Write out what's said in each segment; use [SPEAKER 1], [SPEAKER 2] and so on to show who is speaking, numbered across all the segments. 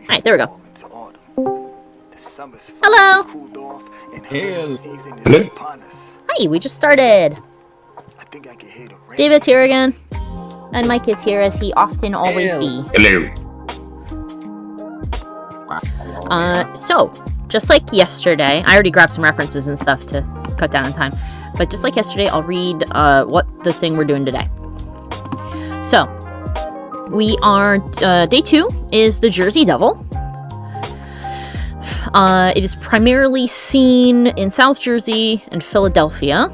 [SPEAKER 1] Alright, there we go. Hello!
[SPEAKER 2] Hello.
[SPEAKER 1] Hi, we just started. David's here again. And Mike is here as he often always be.
[SPEAKER 2] Hello.
[SPEAKER 1] So, just like yesterday, I already grabbed some references and stuff to cut down on time. But just like yesterday, I'll read what the thing we're doing today. So, we are, day 2 is the Jersey Devil. It is primarily seen in South Jersey and Philadelphia.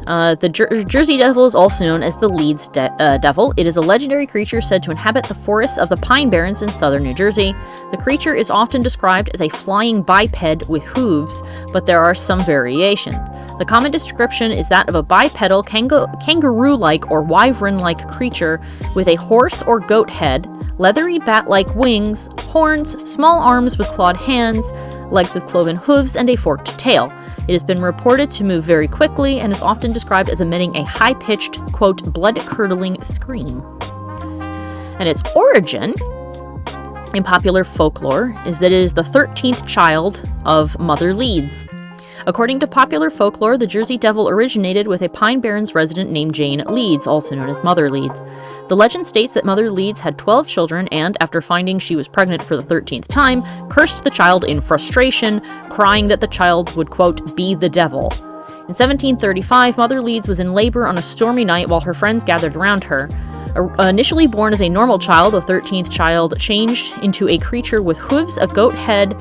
[SPEAKER 1] The Jersey Devil is also known as the Leeds Devil. It is a legendary creature said to inhabit the forests of the Pine Barrens in southern New Jersey. The creature is often described as a flying biped with hooves, but there are some variations. The common description is that of a bipedal, kangaroo-like or wyvern-like creature with a horse or goat head, leathery bat-like wings, horns, small arms with clawed hands, legs with cloven hooves, and a forked tail. It has been reported to move very quickly and is often described as emitting a high-pitched, quote, blood-curdling scream. And its origin in popular folklore is that it is the 13th child of Mother Leeds. According to popular folklore, the Jersey Devil originated with a Pine Barrens resident named Jane Leeds, also known as Mother Leeds. The legend states that Mother Leeds had 12 children and, after finding she was pregnant for the 13th time, cursed the child in frustration, crying that the child would, quote, be the devil. In 1735, Mother Leeds was in labor on a stormy night while her friends gathered around her. Initially born as a normal child, the 13th child changed into a creature with hooves, a goat head,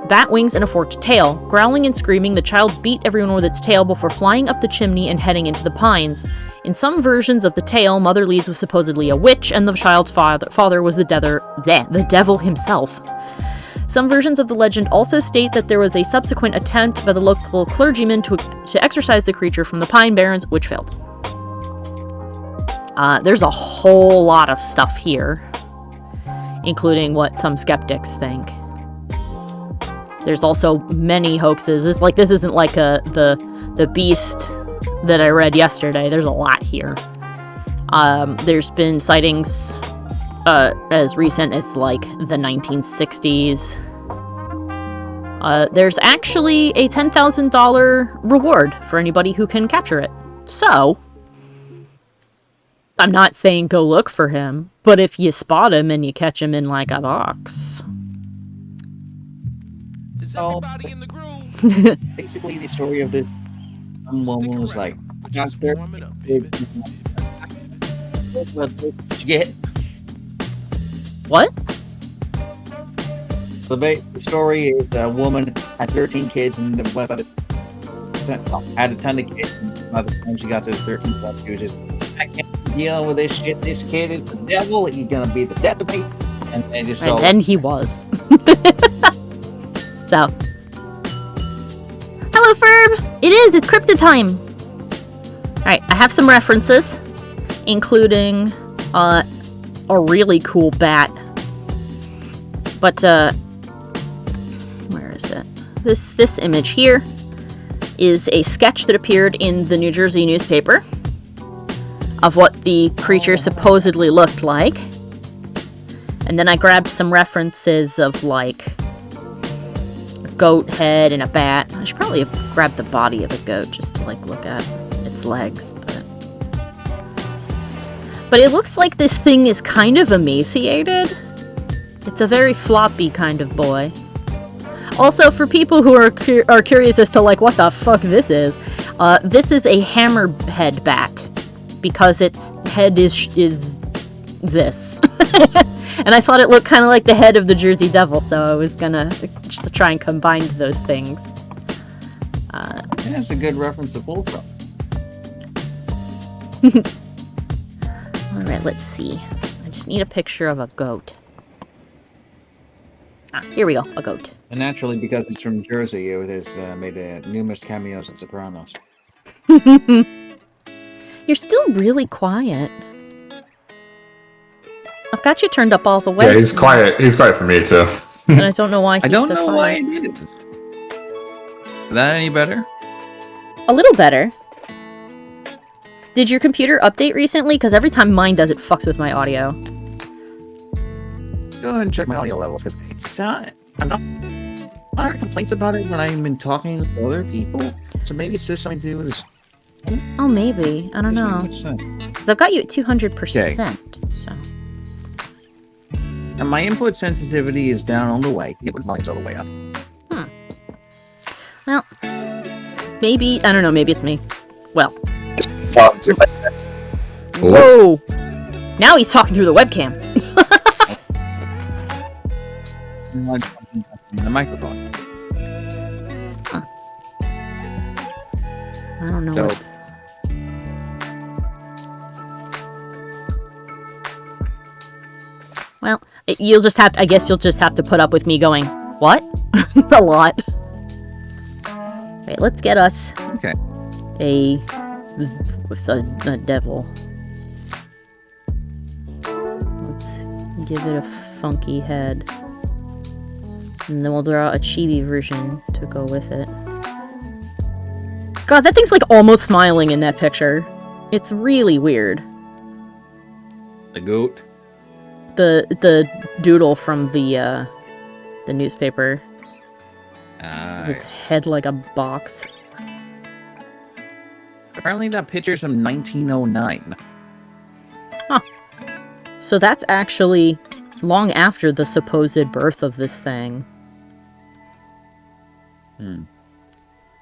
[SPEAKER 1] bat wings, and a forked tail. Growling and screaming, the child beat everyone with its tail before flying up the chimney and heading into the pines. In some versions of the tale, Mother Leeds was supposedly a witch, and the child's father was the devil himself. Some versions of the legend also state that there was a subsequent attempt by the local clergyman to exorcise the creature from the Pine Barrens, which failed. There's a whole lot of stuff here, including what some skeptics think. There's also many hoaxes. This isn't like the beast that I read yesterday. There's a lot here. There's been sightings as recent as like the 1960s. There's actually a $10,000 reward for anybody who can capture it. So, I'm not saying go look for him, but if you spot him and you catch him in like a box.
[SPEAKER 3] Is everybody in the groove?
[SPEAKER 4] Basically, the story of this woman was like, doctor, get
[SPEAKER 1] What?
[SPEAKER 4] the story is a woman had 13 kids and had a ton of kids. And by the time she got to the 13th, she was just, I can't be dealing with this shit. This kid is the devil. He's gonna be the death of me. And
[SPEAKER 1] then he was. So, hello, Ferb! It is! It's cryptid time! Alright, I have some references, including a really cool bat. But, where is it? This image here is a sketch that appeared in the New Jersey newspaper of what the creature supposedly looked like. And then I grabbed some references of, like, goat head and a bat. I should probably have grabbed the body of a goat just to like look at its legs, but it looks like this thing is kind of emaciated. It's a very floppy kind of boy. Also, for people who are curious as to like what the fuck this is a hammerhead bat because its head is this. And I thought it looked kind of like the head of the Jersey Devil, so I was gonna just try and combine those things.
[SPEAKER 4] That's a good reference to pull from.
[SPEAKER 1] Alright, let's see. I just need a picture of a goat. Here we go, a goat.
[SPEAKER 4] And naturally, because it's from Jersey, it has made numerous cameos in Sopranos.
[SPEAKER 1] You're still really quiet. I've got you turned up all the way.
[SPEAKER 2] Yeah, he's quiet. He's quiet for me too.
[SPEAKER 1] And I don't know why he's
[SPEAKER 4] I don't
[SPEAKER 1] so
[SPEAKER 4] know
[SPEAKER 1] quiet.
[SPEAKER 4] why I did it. Is that any better?
[SPEAKER 1] A little better. Did your computer update recently? Because every time mine does, it fucks with my audio.
[SPEAKER 4] go ahead and check my audio levels because it's I'm not heard complaints about it when I've been talking to other people. So maybe it's just something to do with this.
[SPEAKER 1] Oh, maybe. I don't know. 'Cause I've got you at 200%. So.
[SPEAKER 4] And my input sensitivity is down all the way. Input volume's all the way up.
[SPEAKER 1] Well, maybe, I don't know, maybe it's me. Well.
[SPEAKER 2] Talk to
[SPEAKER 1] Whoa! Now he's talking through the webcam.
[SPEAKER 4] The microphone.
[SPEAKER 1] I don't know
[SPEAKER 4] So-
[SPEAKER 1] what. Well, you'll just have. I guess you'll just have to put up with me going, what? A lot. Wait, let's get us
[SPEAKER 4] Okay.
[SPEAKER 1] a devil. Let's give it a funky head, and then we'll draw a chibi version to go with it. God, that thing's like almost smiling in that picture. It's really weird.
[SPEAKER 4] The goat.
[SPEAKER 1] The doodle from the newspaper. Its head like a box.
[SPEAKER 4] Apparently that picture's from 1909.
[SPEAKER 1] So that's actually long after the supposed birth of this thing.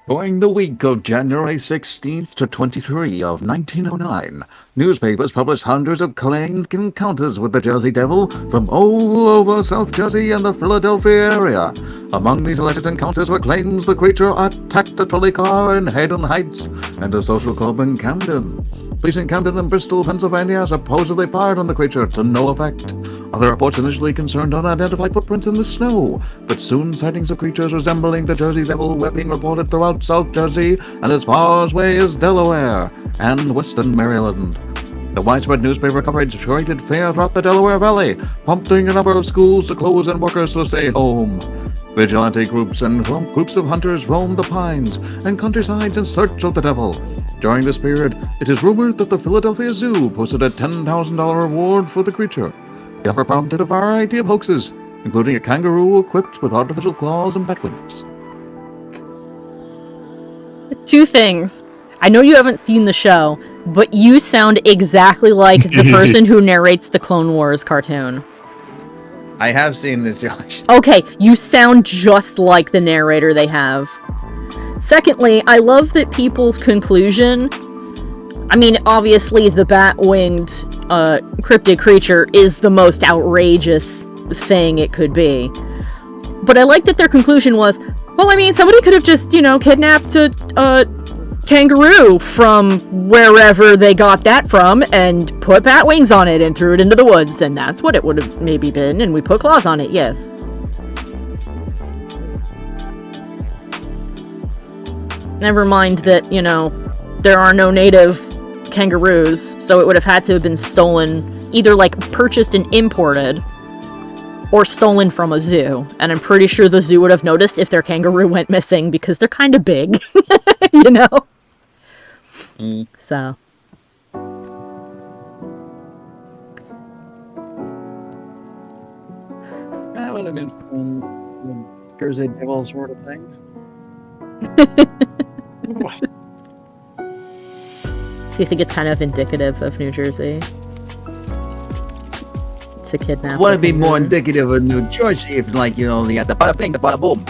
[SPEAKER 5] During the week of January 16th to 23 of 1909, newspapers published hundreds of claimed encounters with the Jersey Devil from all over South Jersey and the Philadelphia area. Among these alleged encounters were claims the creature attacked a trolley car in Hayden Heights and a social club in Camden. Police in Camden and Bristol, Pennsylvania supposedly fired on the creature to no effect. Other reports initially concerned unidentified footprints in the snow, but soon sightings of creatures resembling the Jersey Devil were being reported throughout South Jersey and as far away as Delaware and western Maryland. The widespread newspaper coverage created fear throughout the Delaware Valley, prompting a number of schools to close and workers to stay home. Vigilante groups and groups of hunters roamed the pines and countrysides in search of the devil. During this period, it is rumored that the Philadelphia Zoo posted a $10,000 reward for the creature. The offer prompted a variety of hoaxes, including a kangaroo equipped with artificial claws and bat wings.
[SPEAKER 1] Two things. I know you haven't seen the show, but you sound exactly like the person who narrates the Clone Wars cartoon.
[SPEAKER 4] I have seen this, Josh.
[SPEAKER 1] Okay, you sound just like the narrator they have. Secondly, I love that people's conclusion... I mean, obviously the bat-winged cryptid creature is the most outrageous thing it could be. But I like that their conclusion was, well, I mean, somebody could have just, kidnapped a kangaroo from wherever they got that from and put bat wings on it and threw it into the woods, and that's what it would have maybe been, and we put claws on it, yes. Never mind that, there are no native kangaroos, so it would have had to have been stolen, either purchased and imported, or stolen from a zoo. And I'm pretty sure the zoo would have noticed if their kangaroo went missing because they're kind of big, So.
[SPEAKER 4] That would have been fun. Jersey Devil sort of thing.
[SPEAKER 1] Do you think it's kind of indicative of New Jersey? To kidnap.
[SPEAKER 4] Would it be more indicative of New Jersey if, they had the bada bing, the bada boom?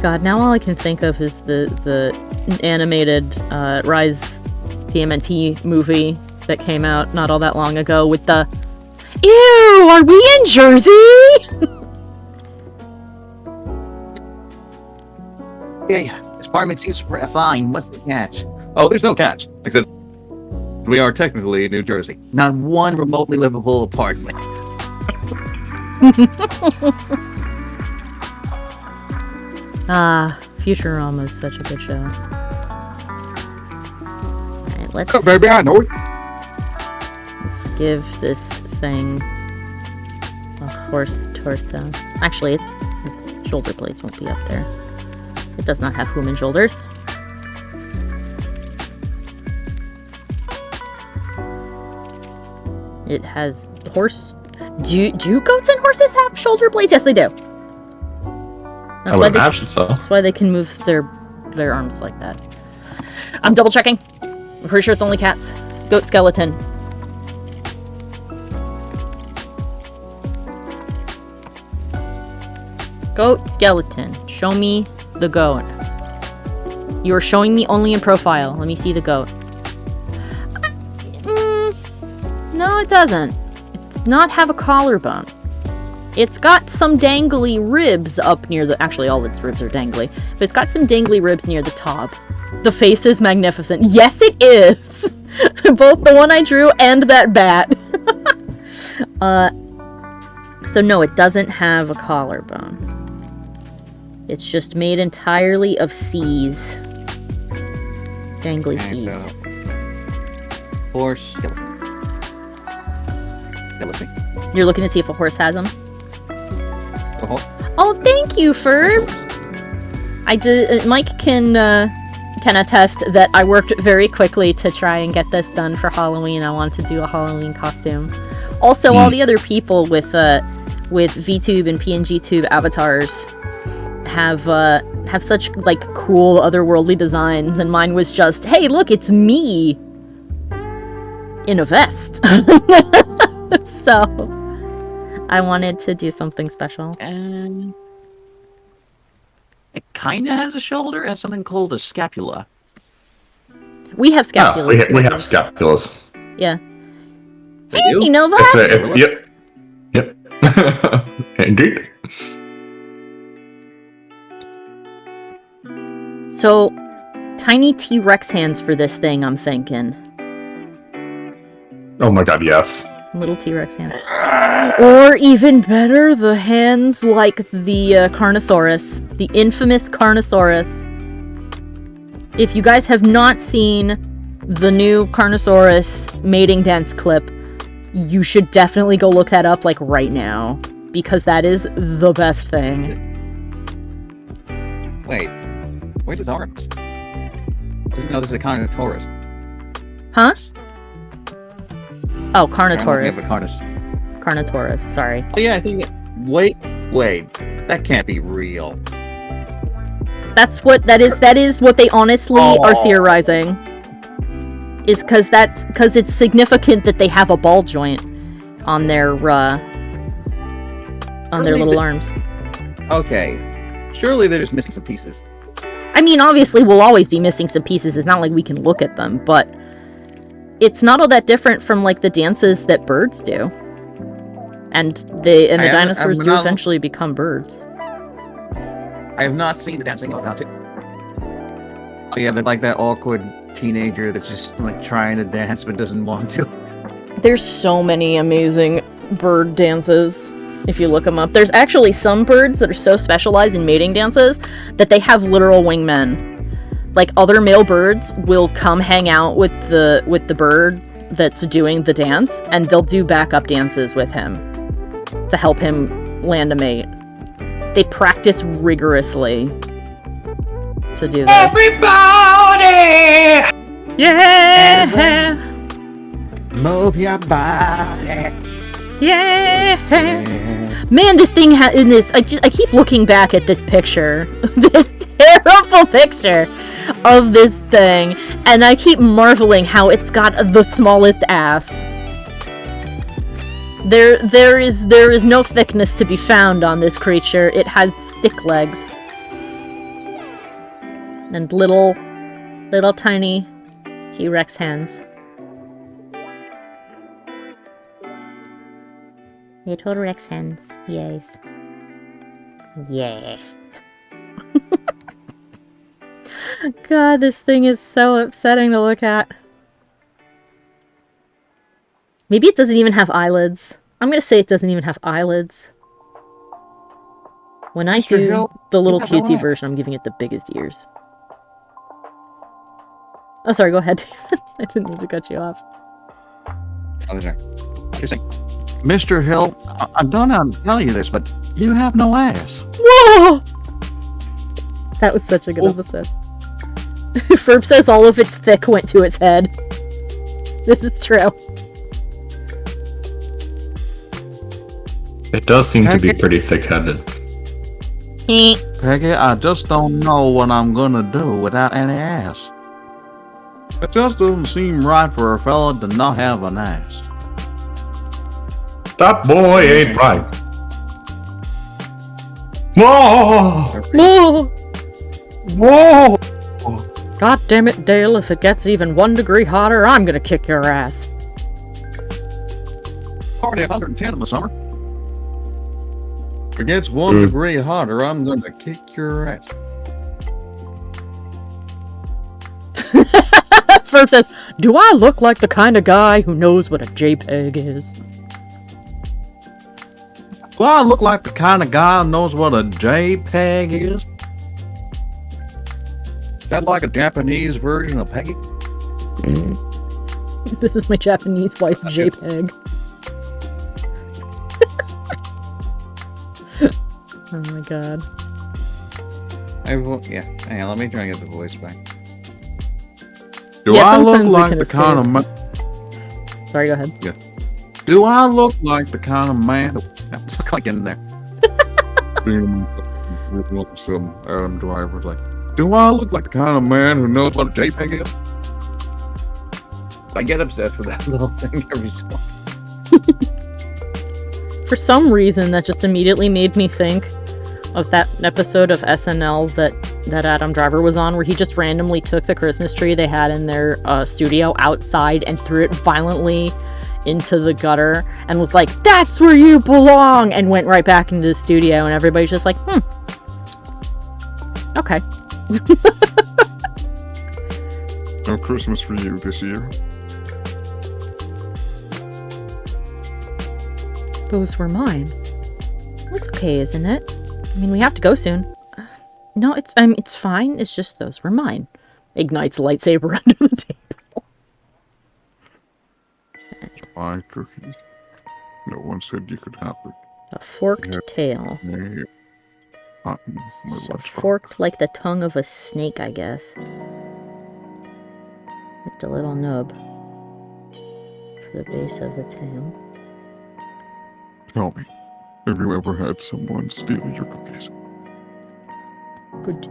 [SPEAKER 1] God, now all I can think of is the animated Rise TMNT movie that came out not all that long ago with the ew, are we in Jersey?
[SPEAKER 4] Yeah, this apartment seems fine. What's the catch?
[SPEAKER 5] Oh, there's no catch, except we are technically New Jersey.
[SPEAKER 4] Not one remotely livable apartment.
[SPEAKER 1] Futurama is such a good show. Alright, let's
[SPEAKER 5] Baby, I know it.
[SPEAKER 1] give this thing a horse torso. Actually, its shoulder blades won't be up there. It does not have human shoulders. It has horse... Do goats and horses have shoulder blades? Yes, they do.
[SPEAKER 2] I would imagine so.
[SPEAKER 1] That's why they can move their arms like that. I'm double checking. I'm pretty sure it's only cats. Goat skeleton. Goat skeleton. Show me the goat. You are showing me only in profile. Let me see the goat. No, it doesn't. It does not have a collarbone. It's got some dangly ribs up near the... Actually, all its ribs are dangly. But it's got some dangly ribs near the top. The face is magnificent. Yes, it is! Both the one I drew and that bat. So no, it doesn't have a collarbone. It's just made entirely of C's. Dangly C's.
[SPEAKER 4] So, horse skeleton.
[SPEAKER 1] You're looking to see if a horse has them?
[SPEAKER 4] Oh,
[SPEAKER 1] Oh, thank you, Ferb! I did. Mike can attest that I worked very quickly to try and get this done for Halloween. I wanted to do a Halloween costume. Also, all the other people with VTube and PNGTube avatars have such like cool otherworldly designs, and mine was just, hey, look, it's me in a vest. So I wanted to do something special.
[SPEAKER 6] And it kind of has a shoulder and something called a scapula.
[SPEAKER 1] We have scapulas.
[SPEAKER 2] We have scapulas.
[SPEAKER 1] Yeah.
[SPEAKER 6] They
[SPEAKER 1] Hey,
[SPEAKER 6] do?
[SPEAKER 1] Nova!
[SPEAKER 2] Yep. Indeed.
[SPEAKER 1] So, tiny T-Rex hands for this thing, I'm thinking.
[SPEAKER 2] Oh my god, yes.
[SPEAKER 1] Little T-Rex hands. Or even better, the hands like the Carnosaurus. The infamous Carnosaurus. If you guys have not seen the new Carnosaurus mating dance clip, you should definitely go look that up, like, right now. Because that is the best thing.
[SPEAKER 4] wait. Where's his arms? I doesn't know this is a Carnotaurus.
[SPEAKER 1] Huh? Oh,
[SPEAKER 4] Sorry, I'm looking
[SPEAKER 1] Carnotaurus.
[SPEAKER 4] up a Carnos-
[SPEAKER 1] Carnotaurus, sorry.
[SPEAKER 4] Oh yeah, I think it... Wait. That can't be real.
[SPEAKER 1] That is what they honestly are theorizing. Is because it's significant that they have a ball joint on their little arms.
[SPEAKER 4] Okay. Surely they're just missing some pieces.
[SPEAKER 1] I mean, obviously we'll always be missing some pieces. It's not like we can look at them, but it's not all that different from like the dances that birds do. And the dinosaurs do eventually become birds.
[SPEAKER 4] I have not seen the dancing about it. Oh yeah, they're like that awkward teenager that's just like trying to dance but doesn't want to.
[SPEAKER 1] There's so many amazing bird dances. If you look them up, there's actually some birds that are so specialized in mating dances that they have literal wingmen. Like other male birds will come hang out with the bird that's doing the dance, and they'll do backup dances with him to help him land a mate. They practice rigorously to do this.
[SPEAKER 3] Everybody!
[SPEAKER 1] Yeah!
[SPEAKER 4] Move your body.
[SPEAKER 1] Yeah! Man, this thing in this. I keep looking back at this picture, this terrible picture of this thing, and I keep marveling how it's got the smallest ass. There is no thickness to be found on this creature. It has thick legs and little tiny T-Rex hands. Little Rex hands, yes. Yes. God, this thing is so upsetting to look at. Maybe it doesn't even have eyelids. I'm gonna say it doesn't even have eyelids. When I do the little cutesy version, I'm giving it the biggest ears. Oh, sorry, go ahead. I didn't mean to cut you off.
[SPEAKER 4] Oh, sorry. Interesting.
[SPEAKER 5] Mr. Hill, I don't know how to tell you this, but you have no ass.
[SPEAKER 1] Whoa! That was such a good episode. Ferb says all of its thick went to its head. This is true.
[SPEAKER 2] It does seem to be pretty thick-headed.
[SPEAKER 5] Peggy, I just don't know what I'm gonna do without any ass. It just doesn't seem right for a fella to not have an ass.
[SPEAKER 2] That boy ain't right. Whoa!
[SPEAKER 1] Whoa!
[SPEAKER 2] Whoa!
[SPEAKER 1] God damn it, Dale, if it gets even 1 degree hotter, I'm gonna kick your ass.
[SPEAKER 5] Already 110 in the summer. If it gets 1 degree hotter, I'm gonna kick your ass.
[SPEAKER 1] Ferb says, do I look like the kind of guy who knows what a JPEG is?
[SPEAKER 5] Do I look like the kind of guy who knows what a JPEG is? Is that like a Japanese version of Peggy?
[SPEAKER 1] This is my Japanese wife, JPEG. Oh my god.
[SPEAKER 5] Yeah, hang on, let me try and get the voice back.
[SPEAKER 2] Do
[SPEAKER 1] Yeah,
[SPEAKER 2] I look
[SPEAKER 1] sometimes we
[SPEAKER 2] like
[SPEAKER 1] can
[SPEAKER 2] the
[SPEAKER 1] escape.
[SPEAKER 2] kind of man?
[SPEAKER 1] Sorry, go ahead.
[SPEAKER 5] Do I look like the kind of man? It's like in there. Some Adam Driver's like, do I look like the kind of man who knows what a JPEG is? I get obsessed with that little thing every so often.
[SPEAKER 1] For some reason, that just immediately made me think of that episode of SNL that Adam Driver was on, where he just randomly took the Christmas tree they had in their studio outside and threw it violently into the gutter and was like, "That's where you belong," and went right back into the studio, and everybody's just like, okay.
[SPEAKER 5] No Christmas for you this year.
[SPEAKER 1] Those were mine. It's okay, isn't it? I mean, we have to go soon. No, it's fine. It's just those were mine. Ignites lightsaber under the table.
[SPEAKER 5] My cookies. No one said you could have it.
[SPEAKER 1] A forked tail.
[SPEAKER 5] So
[SPEAKER 1] Forked like the tongue of a snake, I guess. With the little nub for the base of the tail.
[SPEAKER 5] Tell me, have you ever had someone steal your cookies?
[SPEAKER 1] Good.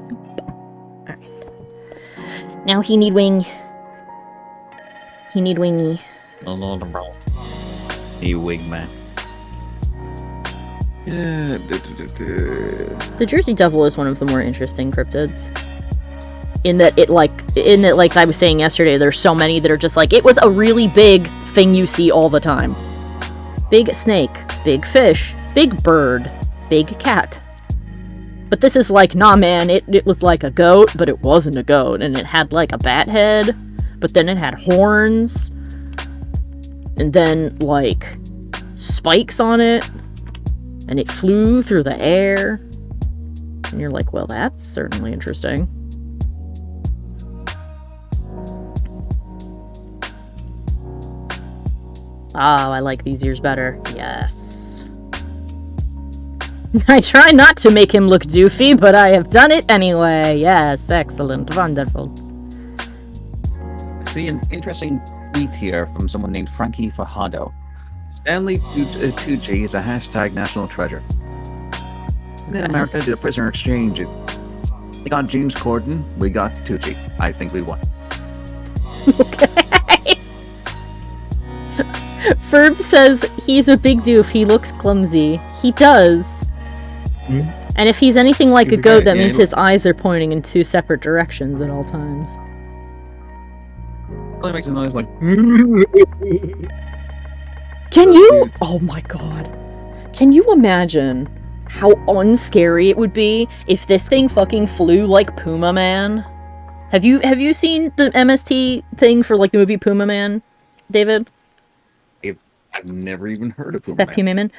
[SPEAKER 1] Alright. Now he need wing. He need wingy.
[SPEAKER 4] You wingman.
[SPEAKER 5] Yeah.
[SPEAKER 1] The Jersey Devil is one of the more interesting cryptids. In that like I was saying yesterday, there's so many that are just like, it was a really big thing you see all the time. Big snake, big fish, big bird, big cat. But this is like, nah man, it was like a goat, but it wasn't a goat. And it had like a bat head, but then it had horns. And then like spikes on it. And it flew through the air. And you're like, well, that's certainly interesting. Oh, I like these ears better. Yes. I try not to make him look doofy, but I have done it anyway. Yes, excellent, wonderful.
[SPEAKER 4] I see an interesting tweet here from someone named Frankie Fajardo. Stanley Tucci is a hashtag national treasure. And then America did a prisoner exchange. We got James Corden, we got Tucci. I think we won.
[SPEAKER 1] Okay. Ferb says he's a big doof. He looks clumsy. He does. And if he's anything like a goat, that means his eyes are pointing in two separate directions at all times.
[SPEAKER 4] Really makes a noise like.
[SPEAKER 1] Can you? Oh my god. Can you imagine how unscary it would be if this thing fucking flew like Puma Man? Have you seen the MST thing for like the movie Puma Man, David?
[SPEAKER 4] I've never even heard of him.
[SPEAKER 1] That Puma Man.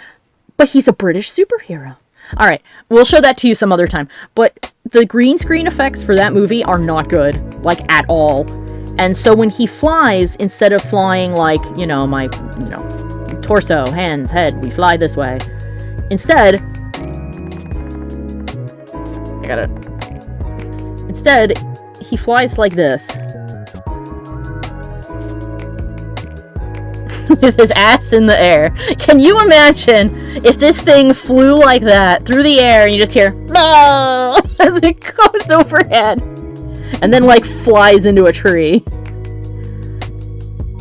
[SPEAKER 1] But he's a British superhero. Alright, we'll show that to you some other time. But the green screen effects for that movie are not good. Like, at all. And so when he flies, instead of flying like, my torso, hands, head, we fly this way. Instead, he flies like this. with his ass in the air. Can you imagine if this thing flew like that through the air and you just hear no as it goes overhead and then like flies into a tree?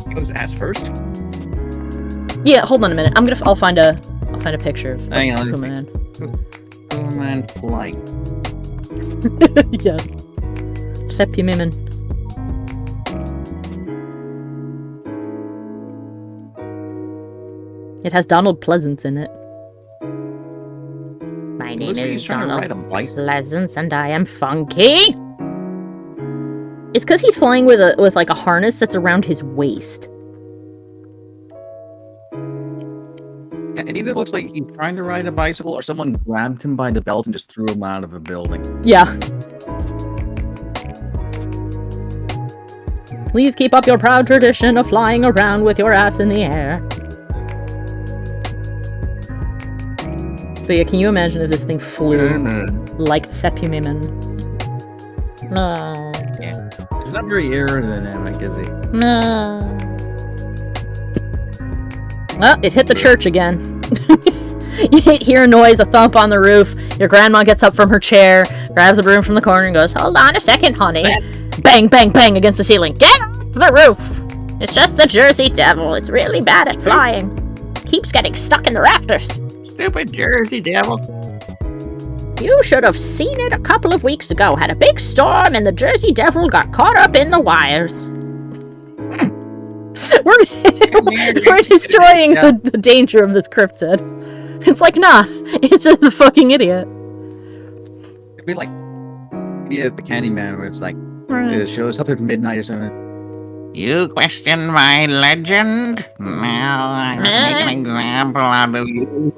[SPEAKER 4] He goes ass first.
[SPEAKER 1] Yeah, hold on a minute. I'll find a picture of
[SPEAKER 4] Hang on,
[SPEAKER 1] Puma
[SPEAKER 4] let's
[SPEAKER 1] Man.
[SPEAKER 4] Puma Man flying.
[SPEAKER 1] Yes. Seppumimen. It has Donald Pleasance in it. My name
[SPEAKER 4] Looks like he's
[SPEAKER 1] is
[SPEAKER 4] trying to ride a
[SPEAKER 1] Donald
[SPEAKER 4] bicycle.
[SPEAKER 1] Pleasance, and I am funky. It's because he's flying with like a harness that's around his waist.
[SPEAKER 4] It either looks like he's trying to ride a bicycle or someone grabbed him by the belt and just threw him out of a building.
[SPEAKER 1] Yeah. Please keep up your proud tradition of flying around with your ass in the air. But yeah, can you imagine if this thing flew like Seppumimen? No.
[SPEAKER 4] Yeah. It's not very aerodynamic, is he?
[SPEAKER 1] No. Well, it hit the church again. You hear a noise, a thump on the roof. Your grandma gets up from her chair, grabs a broom from the corner and goes, "Hold on a second, honey." Bang, bang, bang against the ceiling. Get off the roof! It's just the Jersey Devil. It's really bad at flying. Keeps getting stuck in the rafters.
[SPEAKER 6] Stupid Jersey Devil.
[SPEAKER 1] You should have seen it a couple of weeks ago. Had a big storm and the Jersey Devil got caught up in the wires. we're destroying the danger of this cryptid. It's like, nah, it's just a fucking idiot.
[SPEAKER 4] It'd be like the Candyman where it's like, it shows up at midnight or something.
[SPEAKER 6] You question my legend? Now I must make an example out of you.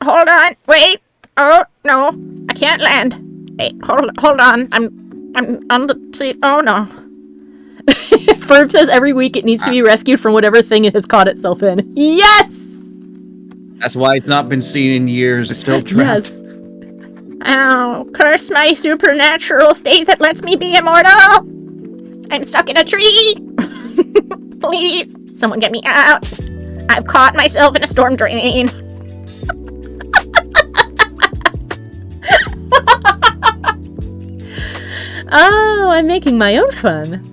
[SPEAKER 1] Hold on, wait. Oh no, I can't land. Wait, hold on. I'm on the seat. Oh no. Ferb says every week it needs to be rescued from whatever thing it has caught itself in. Yes!
[SPEAKER 4] That's why it's not been seen in years. It's still trapped.
[SPEAKER 1] Yes. Oh, curse my supernatural state that lets me be immortal! I'm stuck in a tree! Please, someone get me out! I've caught myself in a storm drain. Oh, I'm making my own fun.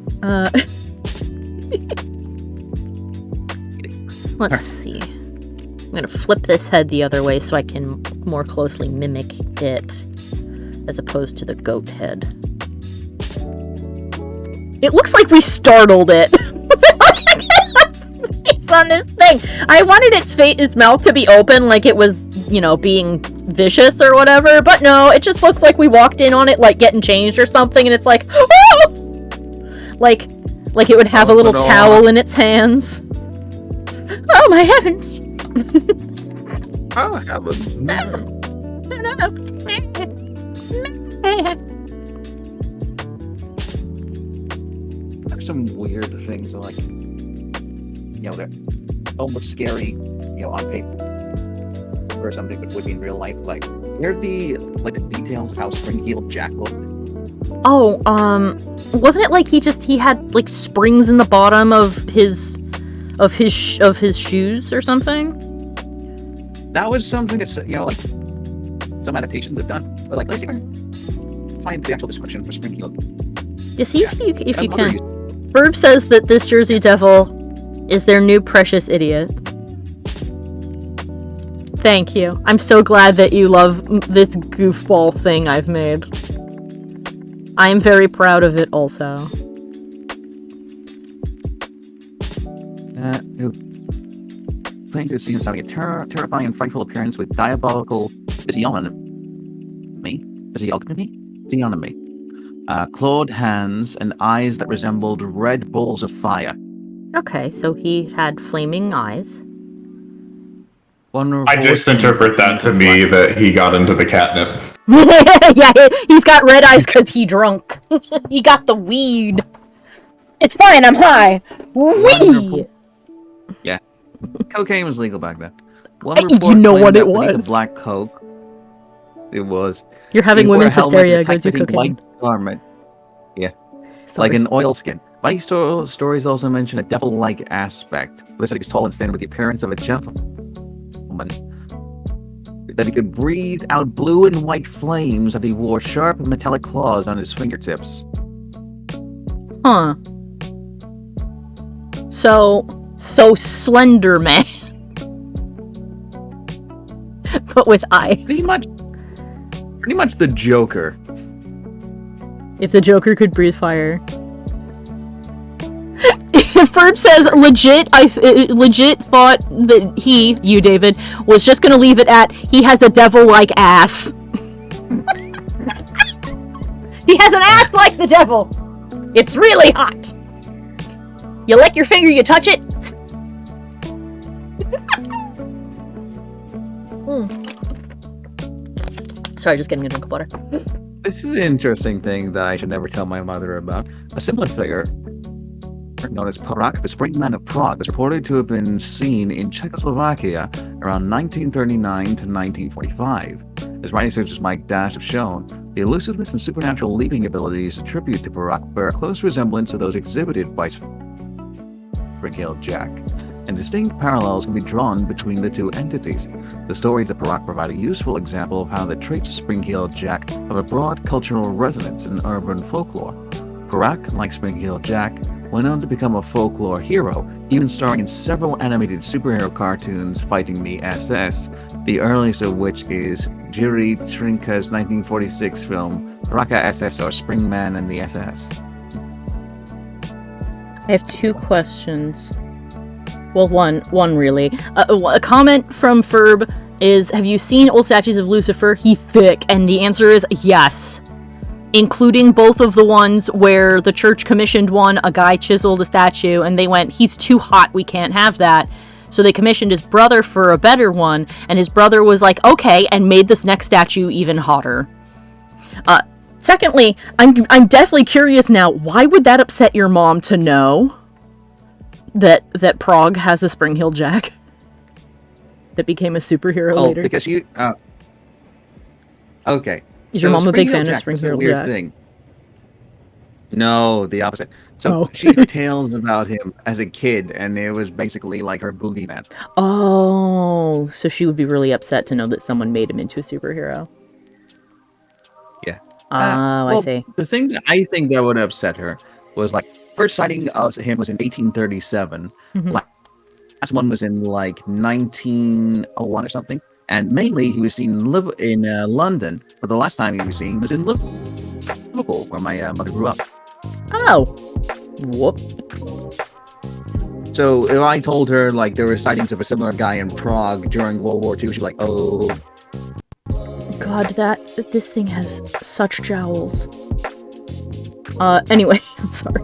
[SPEAKER 1] Let's see. I'm gonna flip this head the other way so I can more closely mimic it, as opposed to the goat head. It looks like we startled it. Face on this thing. I wanted its mouth to be open, like it was, you know, being vicious or whatever. But no, it just looks like we walked in on it, like getting changed or something, and it's like, oh! Like it would have a little towel in its hands. Oh my heavens!
[SPEAKER 4] Oh heavens! No. There's some weird things that, like, you know, they're almost scary, you know, on paper or something, but would be in real life. Like, hear the details of how spring-heeled Jack looked.
[SPEAKER 1] Oh, wasn't it like he had like springs in the bottom of his shoes or something?
[SPEAKER 4] That was something that's, you know, like some adaptations have done. But like, let's see if I can find the actual description for spring-heeled.
[SPEAKER 1] You see if you can. Verb says that this Jersey Devil is their new precious idiot. Thank you. I'm so glad that you love this goofball thing I've made. I am very proud of it also.
[SPEAKER 4] Playing to see him having a terrifying and frightful appearance with diabolical physiognomy. Clawed hands and eyes that resembled red balls of fire.
[SPEAKER 1] Okay, so he had flaming eyes.
[SPEAKER 2] I just interpret that to me that he got into the catnip.
[SPEAKER 1] Yeah, he's got red eyes because he drunk. He got the weed. It's fine, I'm high. Wee!
[SPEAKER 4] Yeah. Cocaine was legal back then.
[SPEAKER 1] You know what it was.
[SPEAKER 4] The black coke. It was.
[SPEAKER 1] You're having women's hysteria. Go do cocaine.
[SPEAKER 4] White garment. Yeah.
[SPEAKER 1] Sorry.
[SPEAKER 4] Like an oilskin. Vice stories also mention a devil-like aspect. It looks like he's tall and thin with the appearance of a gentleman. That he could breathe out blue and white flames, and he wore sharp metallic claws on his fingertips.
[SPEAKER 1] Huh. So Slender Man. But with eyes.
[SPEAKER 4] Pretty much the Joker.
[SPEAKER 1] If the Joker could breathe fire. Ferb says, legit thought that you, David, was just gonna leave it at, he has a devil-like ass. He has an ass like the devil. It's really hot. You lick your finger, you touch it. Sorry, just getting a drink of water.
[SPEAKER 4] This is an interesting thing that I should never tell my mother about. A similar figure, known as Parak, the Spring Man of Prague, is reported to have been seen in Czechoslovakia around 1939 to 1945. As writings such as Mike Dash have shown, the elusiveness and supernatural leaping abilities attributed to Parak bear a close resemblance to those exhibited by Spring-Heeled Jack, and distinct parallels can be drawn between the two entities. The stories of Parak provide a useful example of how the traits of Spring-Heeled Jack have a broad cultural resonance in urban folklore. Parak, like Spring-Heeled Jack, went on to become a folklore hero, even starring in several animated superhero cartoons fighting the SS, the earliest of which is Jiří Trinka's 1946 film Paraka SS, or Spring Man and the SS.
[SPEAKER 1] I have two questions. Well, one really. A comment from Ferb is, have you seen old statues of Lucifer? He's thick. And the answer is yes. Including both of the ones where the church commissioned one, a guy chiseled a statue, and they went, he's too hot, we can't have that. So they commissioned his brother for a better one, and his brother was like, okay, and made this next statue even hotter. Secondly, I'm definitely curious now, why would that upset your mom to know that Prague has a Spring-Heeled Jack that became a superhero later?
[SPEAKER 4] Oh, because you... okay.
[SPEAKER 1] Is your mom a big fan of
[SPEAKER 4] Spring-Heeled
[SPEAKER 1] Spring-Heeled
[SPEAKER 4] Jack?
[SPEAKER 1] Jack?
[SPEAKER 4] Thing. No, the opposite. So
[SPEAKER 1] Oh.
[SPEAKER 4] she heard tales about him as a kid, and it was basically like her boogeyman.
[SPEAKER 1] Oh, so she would be really upset to know that someone made him into a superhero.
[SPEAKER 4] Yeah.
[SPEAKER 1] Oh, I
[SPEAKER 4] Well,
[SPEAKER 1] see.
[SPEAKER 4] The thing that I think that would upset her was, like, first sighting of him was in 1837.
[SPEAKER 1] Mhm.
[SPEAKER 4] Last one was in, like, 1901 or something. And mainly he was seen in London, but the last time he was seen was in Liverpool, where my mother grew up.
[SPEAKER 1] Oh. Whoop.
[SPEAKER 4] So if I told her, like, there were sightings of a similar guy in Prague during World War II, she'd be like, oh.
[SPEAKER 1] God, this thing has such jowls. Anyway, I'm sorry.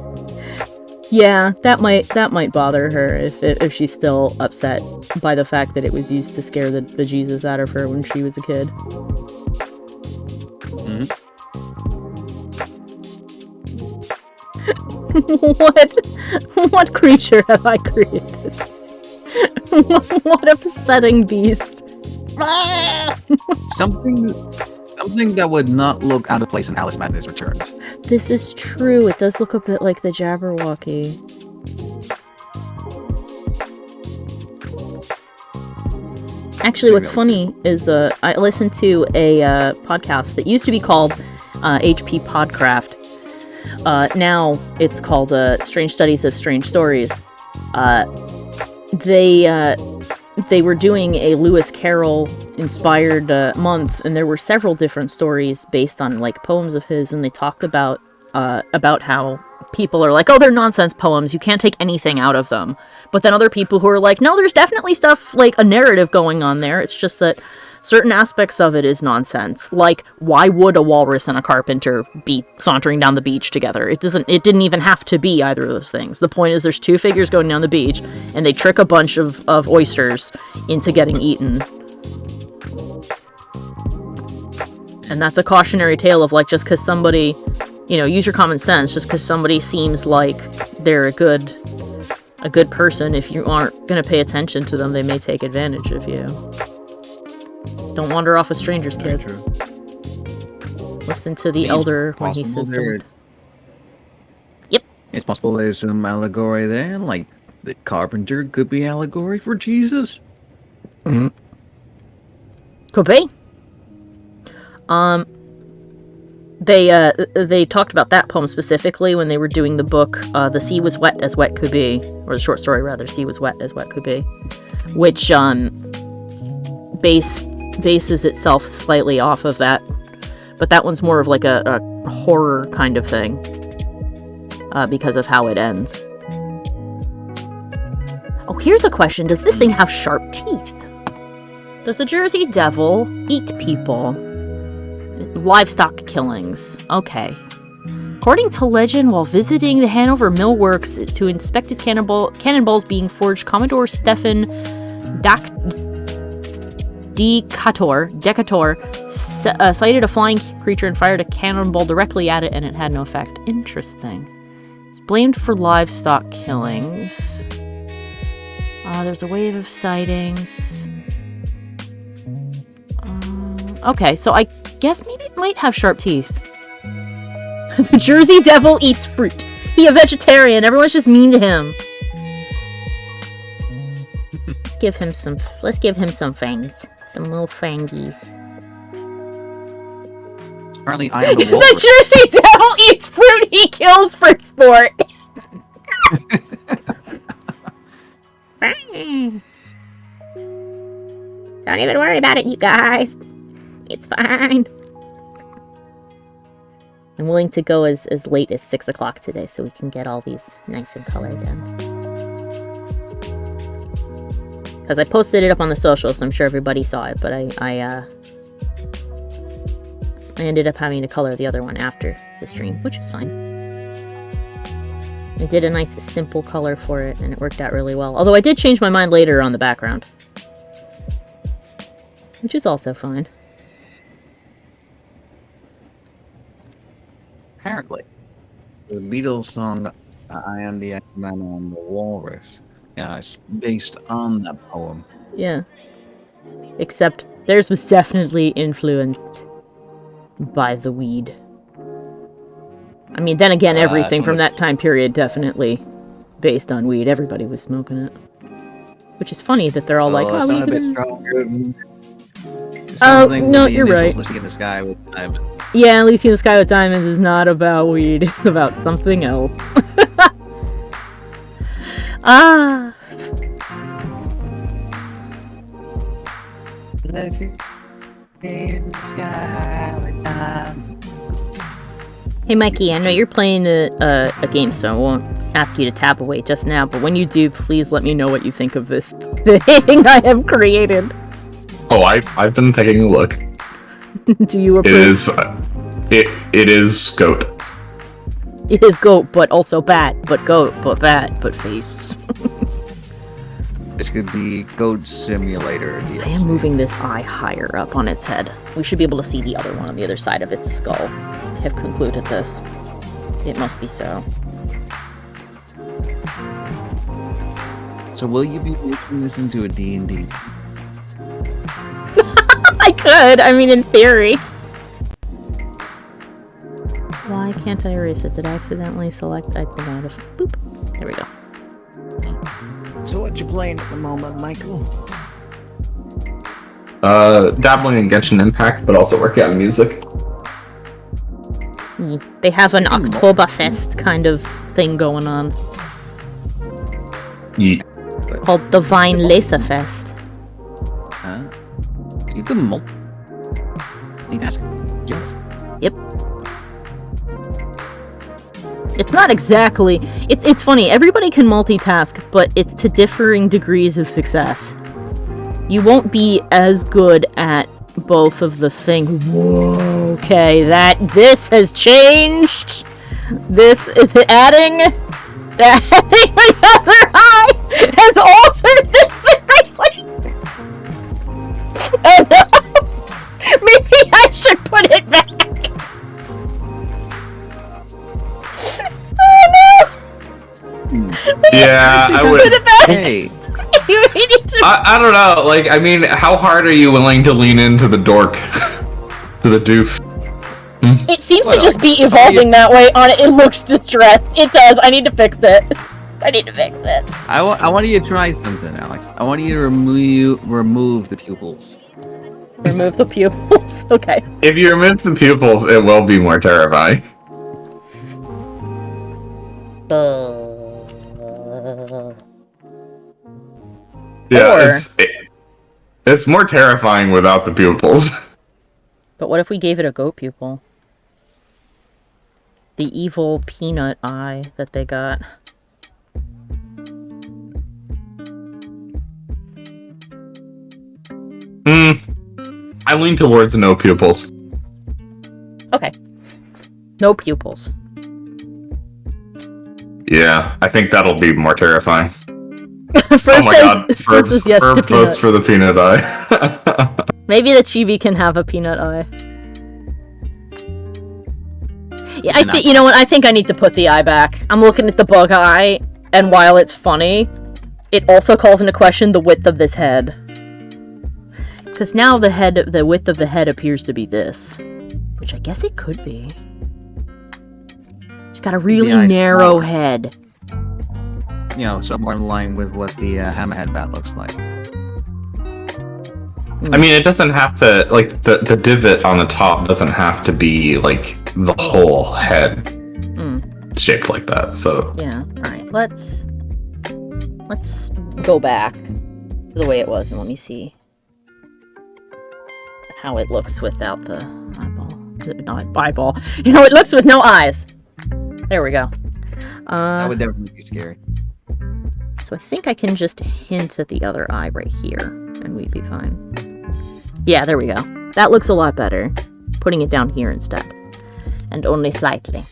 [SPEAKER 1] Yeah, that might bother her if she's still upset by the fact that it was used to scare the bejesus out of her when she was a kid.
[SPEAKER 4] Mm-hmm.
[SPEAKER 1] What creature have I created? What upsetting beast.
[SPEAKER 4] Something that would not look out of place in Alice Madness Returns.
[SPEAKER 1] This is true. It does look a bit like the Jabberwocky. Actually, what's funny is I listened to a podcast that used to be called HP Podcraft. Now it's called Strange Studies of Strange Stories. They were doing a Lewis Carroll inspired month, and there were several different stories based on like poems of his, and they talked about how people are like, oh, they're nonsense poems, you can't take anything out of them. But then other people who are like, no, there's definitely stuff, like a narrative going on there, it's just that certain aspects of it is nonsense. Like, why would a walrus and a carpenter be sauntering down the beach together? It didn't even have to be either of those things. The point is there's two figures going down the beach, and they trick a bunch of oysters into getting eaten. And that's a cautionary tale of, like, just because somebody, use your common sense, just because somebody seems like they're a good person, if you aren't going to pay attention to them, they may take advantage of you. Don't wander off with strangers, kid.
[SPEAKER 4] True.
[SPEAKER 1] Listen to the elder when he says don't.
[SPEAKER 4] Yep. It's possible there's some allegory there, like the carpenter could be allegory for Jesus.
[SPEAKER 1] Could be. They talked about that poem specifically when they were doing the book, The Sea Was Wet as Wet Could Be, or the short story rather, Sea Was Wet as Wet Could Be, which bases itself slightly off of that, but that one's more of like a horror kind of thing, because of how it ends. Oh, here's a question. Does this thing have sharp teeth? Does the Jersey Devil eat people? Livestock killings. Okay. According to legend, while visiting the Hanover Mill Works to inspect his cannonballs being forged, Commodore Stefan Decatur sighted a flying creature and fired a cannonball directly at it, and it had no effect. Interesting. It's blamed for livestock killings. There's a wave of sightings. Okay, so I guess maybe it might have sharp teeth. The Jersey Devil eats fruit. He a vegetarian. Everyone's just mean to him. Let's give him some fangs. Some little fangies.
[SPEAKER 4] Apparently, I am a
[SPEAKER 1] The
[SPEAKER 4] walrus.
[SPEAKER 1] Jersey Devil eats fruit he kills for sport. Don't even worry about it, you guys. It's fine. I'm willing to go as late as 6 o'clock today so we can get all these nice and colored in. Because I posted it up on the socials, so I'm sure everybody saw it, but I ended up having to color the other one after the stream, which is fine. I did a nice simple color for it, and it worked out really well. Although I did change my mind later on the background. Which is also fine.
[SPEAKER 4] Apparently, the Beatles song "I Am the X-Man and the Walrus" is based on that poem.
[SPEAKER 1] Yeah. Except theirs was definitely influenced by the weed. I mean, then again, everything from that time period definitely based on weed. Everybody was smoking it. Which is funny that they're all like, oh,
[SPEAKER 4] it's
[SPEAKER 1] we
[SPEAKER 4] not a
[SPEAKER 1] need
[SPEAKER 4] bit
[SPEAKER 1] to...
[SPEAKER 4] stronger than
[SPEAKER 1] no, you're right.
[SPEAKER 4] Listening in the sky with diamonds.
[SPEAKER 1] Yeah, Lucy in the Sky with Diamonds is not about weed. It's about something else. Ah!
[SPEAKER 4] Lucy in the sky with diamonds.
[SPEAKER 1] Hey Mikey, I know you're playing a game, so I won't ask you to tap away just now, but when you do, please let me know what you think of this thing I have created.
[SPEAKER 2] Oh, I've been taking a look.
[SPEAKER 1] Do you
[SPEAKER 2] It
[SPEAKER 1] approve?
[SPEAKER 2] it is goat.
[SPEAKER 1] It is goat, but also bat, but goat, but bat, but face.
[SPEAKER 4] This could be Goat Simulator DLC.
[SPEAKER 1] I am moving this eye higher up on its head. We should be able to see the other one on the other side of its skull. I have concluded this. It must be so.
[SPEAKER 4] So will you be making this into a D&D?
[SPEAKER 1] I could, I mean, in theory. Why can't I erase it? Did I accidentally select? I think I have. Boop. There we go.
[SPEAKER 4] So what you playing at the moment, Michael?
[SPEAKER 2] Dabbling in Genshin Impact, but also working on music.
[SPEAKER 1] They have an Oktoberfest kind of thing going on
[SPEAKER 2] Yeet.
[SPEAKER 1] called the Vine Laserfest.
[SPEAKER 4] You can multitask. Yes.
[SPEAKER 1] Yep. It's not exactly... It's funny, everybody can multitask, but it's to differing degrees of success. You won't be as good at both of the things. Whoa, okay, this has changed. This is adding the other eye has altered this greatly. Oh no! Maybe I should put it back. Oh no!
[SPEAKER 2] Yeah, I would.
[SPEAKER 1] Put it back.
[SPEAKER 4] Hey,
[SPEAKER 1] You need to.
[SPEAKER 2] I don't know. Like, I mean, how hard are you willing to lean into the dork, to the doof?
[SPEAKER 1] It seems
[SPEAKER 4] Well,
[SPEAKER 1] to just be evolving that way on it. It looks distressed. It does. I need to fix it. I need to fix it.
[SPEAKER 4] I want you to try something, Alex. I want you to remove the pupils.
[SPEAKER 1] Remove the pupils. Okay.
[SPEAKER 2] If you remove the pupils, it will be more terrifying. Yeah,
[SPEAKER 1] Or-
[SPEAKER 2] it's more terrifying without the pupils.
[SPEAKER 1] But what if we gave it a goat pupil? The evil peanut eye that they got.
[SPEAKER 2] I lean towards no pupils.
[SPEAKER 1] Okay. No pupils.
[SPEAKER 2] Yeah, I think that'll be more terrifying.
[SPEAKER 1] Ferb
[SPEAKER 2] Oh my god,
[SPEAKER 1] Ferb says yes to
[SPEAKER 2] Ferb votes
[SPEAKER 1] peanut.
[SPEAKER 2] for the peanut eye.
[SPEAKER 1] Maybe the chibi can have a peanut eye. Yeah, I think, you know what, I think I need to put the eye back. I'm looking at the bug eye, and while it's funny, it also calls into question the width of this head. Because now the width of the head appears to be this. Which I guess it could be. It's got a really narrow head.
[SPEAKER 4] You know, so more in line with what the hammerhead bat looks like.
[SPEAKER 2] I mean, it doesn't have to, like, the divot on the top doesn't have to be, like, the whole head shaped like that, so...
[SPEAKER 1] Yeah, alright, let's go back to the way it was, and let me see how it looks without the eyeball. Not eyeball. You know, it looks with no eyes! There we go.
[SPEAKER 4] That would definitely be scary.
[SPEAKER 1] So I think I can just hint at the other eye right here, and we'd be fine. Yeah, there we go. That looks a lot better. Putting it down here instead. And only slightly.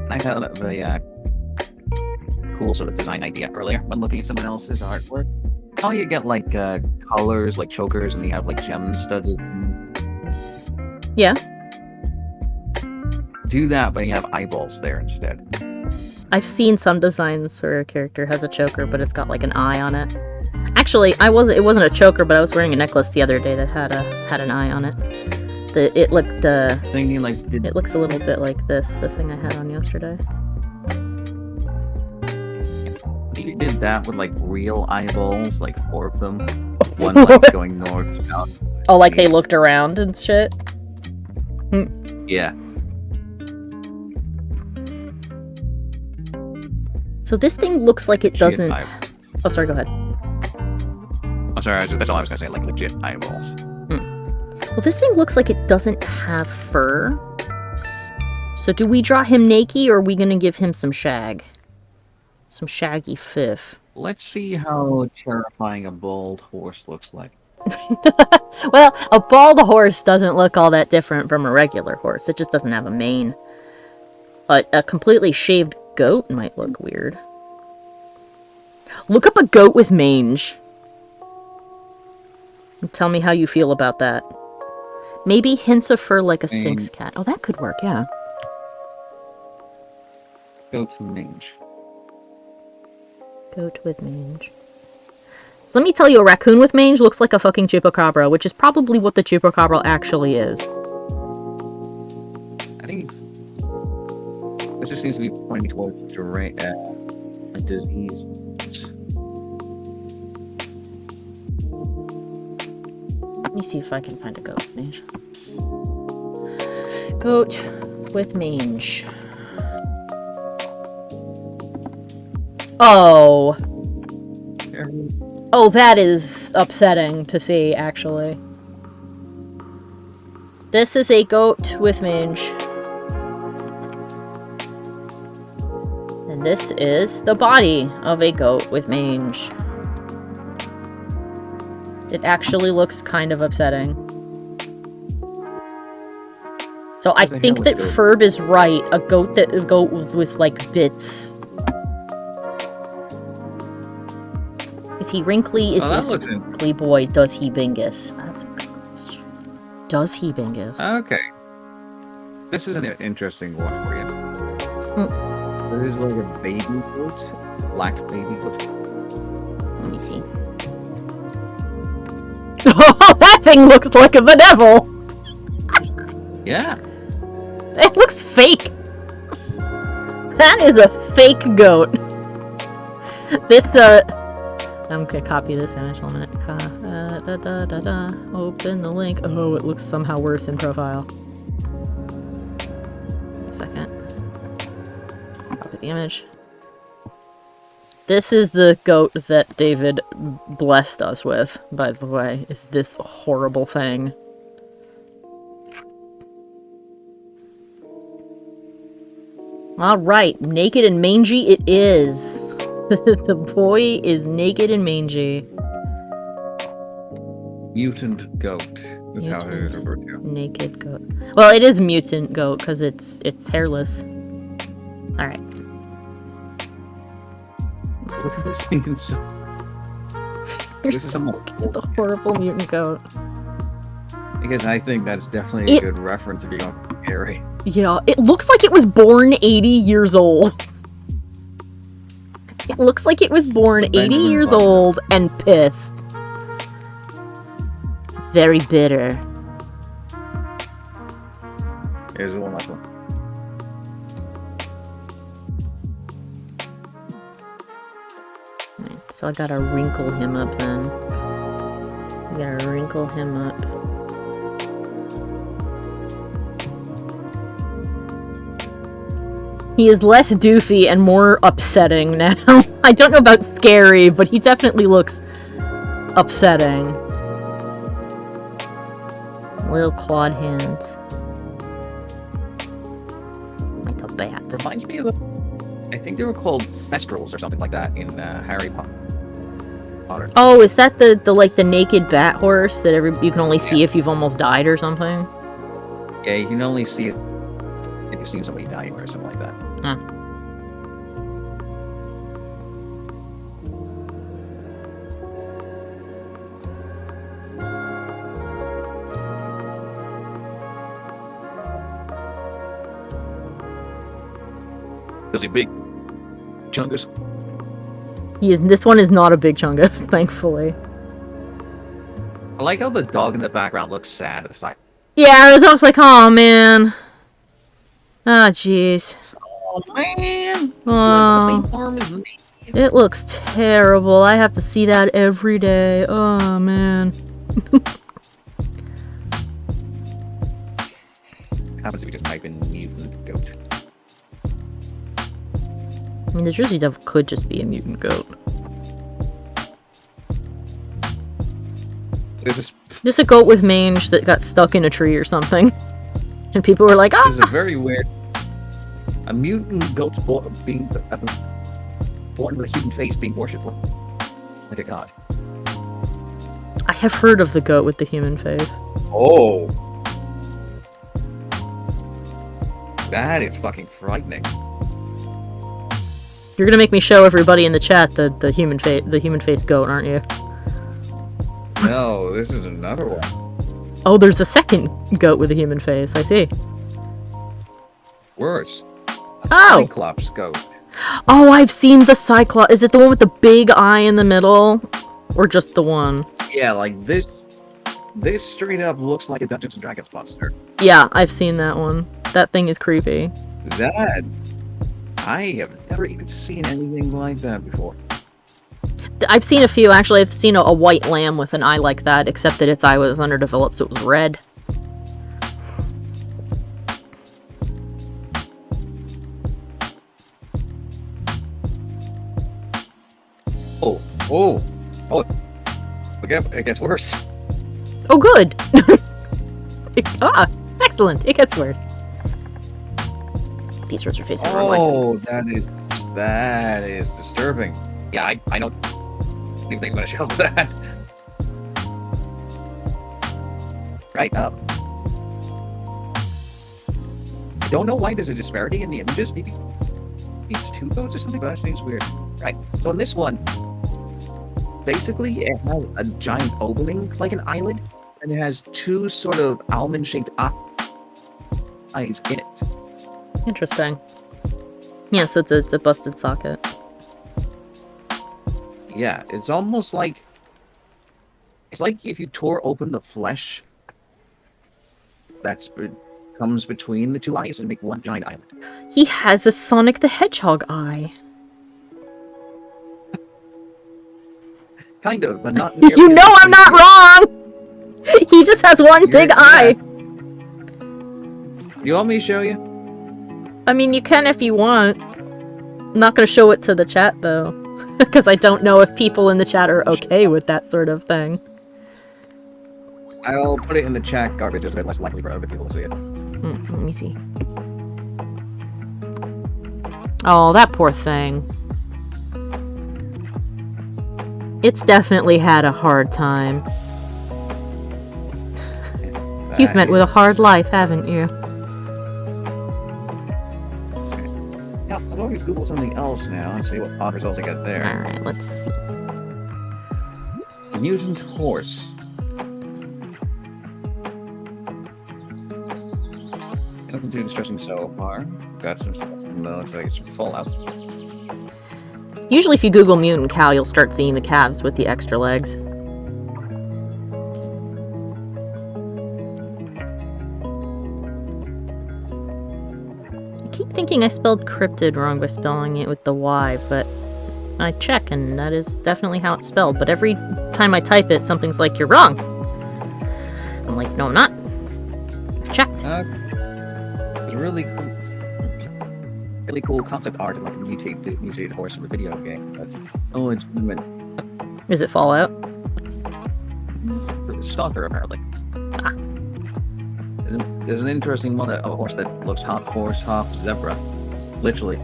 [SPEAKER 4] I had a very cool sort of design idea earlier when looking at someone else's artwork. How you get like colors, like chokers, and you have like gems studded.
[SPEAKER 1] Yeah.
[SPEAKER 4] Do that, but you have eyeballs there instead.
[SPEAKER 1] I've seen some designs where a character has a choker, but it's got like an eye on it. Actually, it wasn't a choker, but I was wearing a necklace the other day that had an eye on it. It looked
[SPEAKER 4] Thinking like
[SPEAKER 1] it looks a little bit like this, the thing I had on yesterday.
[SPEAKER 4] you did that with like real eyeballs, like 4 of them. One like going north, south.
[SPEAKER 1] Oh, like they
[SPEAKER 4] east.
[SPEAKER 1] looked around and shit?
[SPEAKER 4] Yeah.
[SPEAKER 1] So this thing looks like it
[SPEAKER 4] Legit
[SPEAKER 1] doesn't...
[SPEAKER 4] eye-
[SPEAKER 1] Oh, sorry, go ahead.
[SPEAKER 4] Oh, sorry, that's all I was gonna say, like legit eyeballs.
[SPEAKER 1] Well, this thing looks like it doesn't have fur. So do we draw him naked, or are we gonna give him some shag? Some shaggy fiff.
[SPEAKER 4] Let's see how terrifying a bald horse looks like.
[SPEAKER 1] Well, a bald horse doesn't look all that different from a regular horse. It just doesn't have a mane. A completely shaved goat might look weird. Look up a goat with mange. And tell me how you feel about that. Maybe hints of fur like a sphinx cat. Oh, that could work, yeah.
[SPEAKER 4] Goat's mange.
[SPEAKER 1] Goat with mange. So let me tell you, a raccoon with mange looks like a fucking chupacabra, which is probably what the chupacabra actually is.
[SPEAKER 4] I think this just seems to be pointing towards a disease.
[SPEAKER 1] Let me see if I can find a goat with mange. Goat with mange. Oh. Oh, that is upsetting to see, actually. This is a goat with mange. And this is the body of a goat with mange. It actually looks kind of upsetting. So I think that Ferb is right. A goat with like bits. Is he wrinkly? Is he a squiggly boy? Does he bingus? That's a good question. Does he bingus?
[SPEAKER 4] Okay. This is an interesting one for you. This is like a baby goat. Black baby goat.
[SPEAKER 1] Let me see. Oh, that thing looks like the devil!
[SPEAKER 4] Yeah.
[SPEAKER 1] It looks fake! That is a fake goat. This, I'm gonna copy this image in a minute. Open the link. Oh, it looks somehow worse in profile. A second. Copy the image. This is the goat that David blessed us with, by the way, is this horrible thing. Alright, naked and mangy it is. The boy is naked and mangy.
[SPEAKER 4] Mutant goat is how it is referred to.
[SPEAKER 1] Naked goat. Well, it is mutant goat because it's hairless. Alright.
[SPEAKER 4] Look at this thing.
[SPEAKER 1] You're
[SPEAKER 4] This is
[SPEAKER 1] still
[SPEAKER 4] a
[SPEAKER 1] looking at the horrible mutant goat.
[SPEAKER 4] Because I think that's definitely a good reference if you're going to Harry.
[SPEAKER 1] Yeah, it looks like it was born 80 years old. It looks like it was born 80 years old and pissed. Very bitter.
[SPEAKER 4] Here's one last one.
[SPEAKER 1] So I gotta wrinkle him up then. I gotta wrinkle him up. He is less doofy and more upsetting now. I don't know about scary, but he definitely looks upsetting. Little clawed hands. Like a bat.
[SPEAKER 4] Reminds me of I think they were called Thestrals or something like that in Harry Potter.
[SPEAKER 1] Oh, is that the like the naked bat horse that you can only see if you've almost died or something?
[SPEAKER 4] Yeah, you can only see it if you've seen somebody dying or something like that.
[SPEAKER 1] Huh.
[SPEAKER 4] Is he big? Chungus?
[SPEAKER 1] This one is not a big chungus, thankfully.
[SPEAKER 4] I like how the dog in the background looks sad at the side.
[SPEAKER 1] Yeah, the dog's like, oh man. Ah, jeez.
[SPEAKER 4] Oh man!
[SPEAKER 1] Oh,
[SPEAKER 4] The same arm as me.
[SPEAKER 1] it looks terrible. I have to see that every day. Oh man.
[SPEAKER 4] Happens if you just type in mutant goat.
[SPEAKER 1] I mean, the Jersey Devil could just be a mutant goat.
[SPEAKER 4] This is
[SPEAKER 1] Just a goat with mange that got stuck in a tree or something. And people were like,
[SPEAKER 4] This is a
[SPEAKER 1] ah!
[SPEAKER 4] very weird. A mutant goat's being born with a human face, being worshipped like a god.
[SPEAKER 1] I have heard of the goat with the human face.
[SPEAKER 4] Oh, that is fucking frightening.
[SPEAKER 1] You're gonna make me show everybody in the chat the human face goat, aren't you?
[SPEAKER 4] No, this is another one.
[SPEAKER 1] Oh, there's a second goat with a human face. I see.
[SPEAKER 4] Worse.
[SPEAKER 1] Oh!
[SPEAKER 4] Cyclops goat.
[SPEAKER 1] Oh, I've seen the Cyclops. Is it the one with the big eye in the middle? Or just the one?
[SPEAKER 4] Yeah, like this. This straight up looks like a Dungeons and Dragons monster.
[SPEAKER 1] Yeah, I've seen that one. That thing is creepy.
[SPEAKER 4] That I have never even seen anything like that before.
[SPEAKER 1] I've seen a few. Actually, I've seen a white lamb with an eye like that, except that its eye was underdeveloped, so it was red.
[SPEAKER 4] Oh! It gets worse.
[SPEAKER 1] Oh, good! Excellent. It gets worse. These roads are facing the wrong way.
[SPEAKER 4] Oh, that is disturbing. Yeah, I don't even think I'm gonna show that. Right up. I don't know why there's a disparity in the images. Maybe it's two goats or something, but that seems weird. Right. So in this one, basically it has a giant opening like an eyelid, and it has two sort of almond-shaped eyes in it.
[SPEAKER 1] Interesting. Yeah, so it's a busted socket.
[SPEAKER 4] Yeah, it's almost like It's like if you tore open the flesh comes between the two eyes and make one giant island.
[SPEAKER 1] He has a Sonic the Hedgehog eye.
[SPEAKER 4] Kind of, but not.
[SPEAKER 1] You know I'm not wrong! He just has one big eye.
[SPEAKER 4] You want me to show you?
[SPEAKER 1] I mean, you can if you want. I'm not gonna show it to the chat, though. Because I don't know if people in the chat are okay with that sort of thing.
[SPEAKER 4] I'll put it in the chat garbage, it's less likely for other people to see it.
[SPEAKER 1] Let me see. Oh, that poor thing. It's definitely had a hard time. You've met with a hard life, haven't you?
[SPEAKER 4] Yeah, I'm going to Google something else now and see what odd results I get there.
[SPEAKER 1] Alright, let's see.
[SPEAKER 4] Mutant horse. Nothing too distressing so far. Got some stuff that looks like it's from Fallout.
[SPEAKER 1] Usually if you Google mutant cow, you'll start seeing the calves with the extra legs. I keep thinking I spelled cryptid wrong by spelling it with the Y, but I check and that is definitely how it's spelled. But every time I type it, something's like, you're wrong. I'm like, no, I'm not. I've checked.
[SPEAKER 4] It's really cool concept art of like a mutated horse in a video game. But no legitimate
[SPEAKER 1] Is it Fallout?
[SPEAKER 4] for the stalker apparently.
[SPEAKER 1] Ah.
[SPEAKER 4] There's an interesting one, a horse that looks half horse, half zebra. Literally.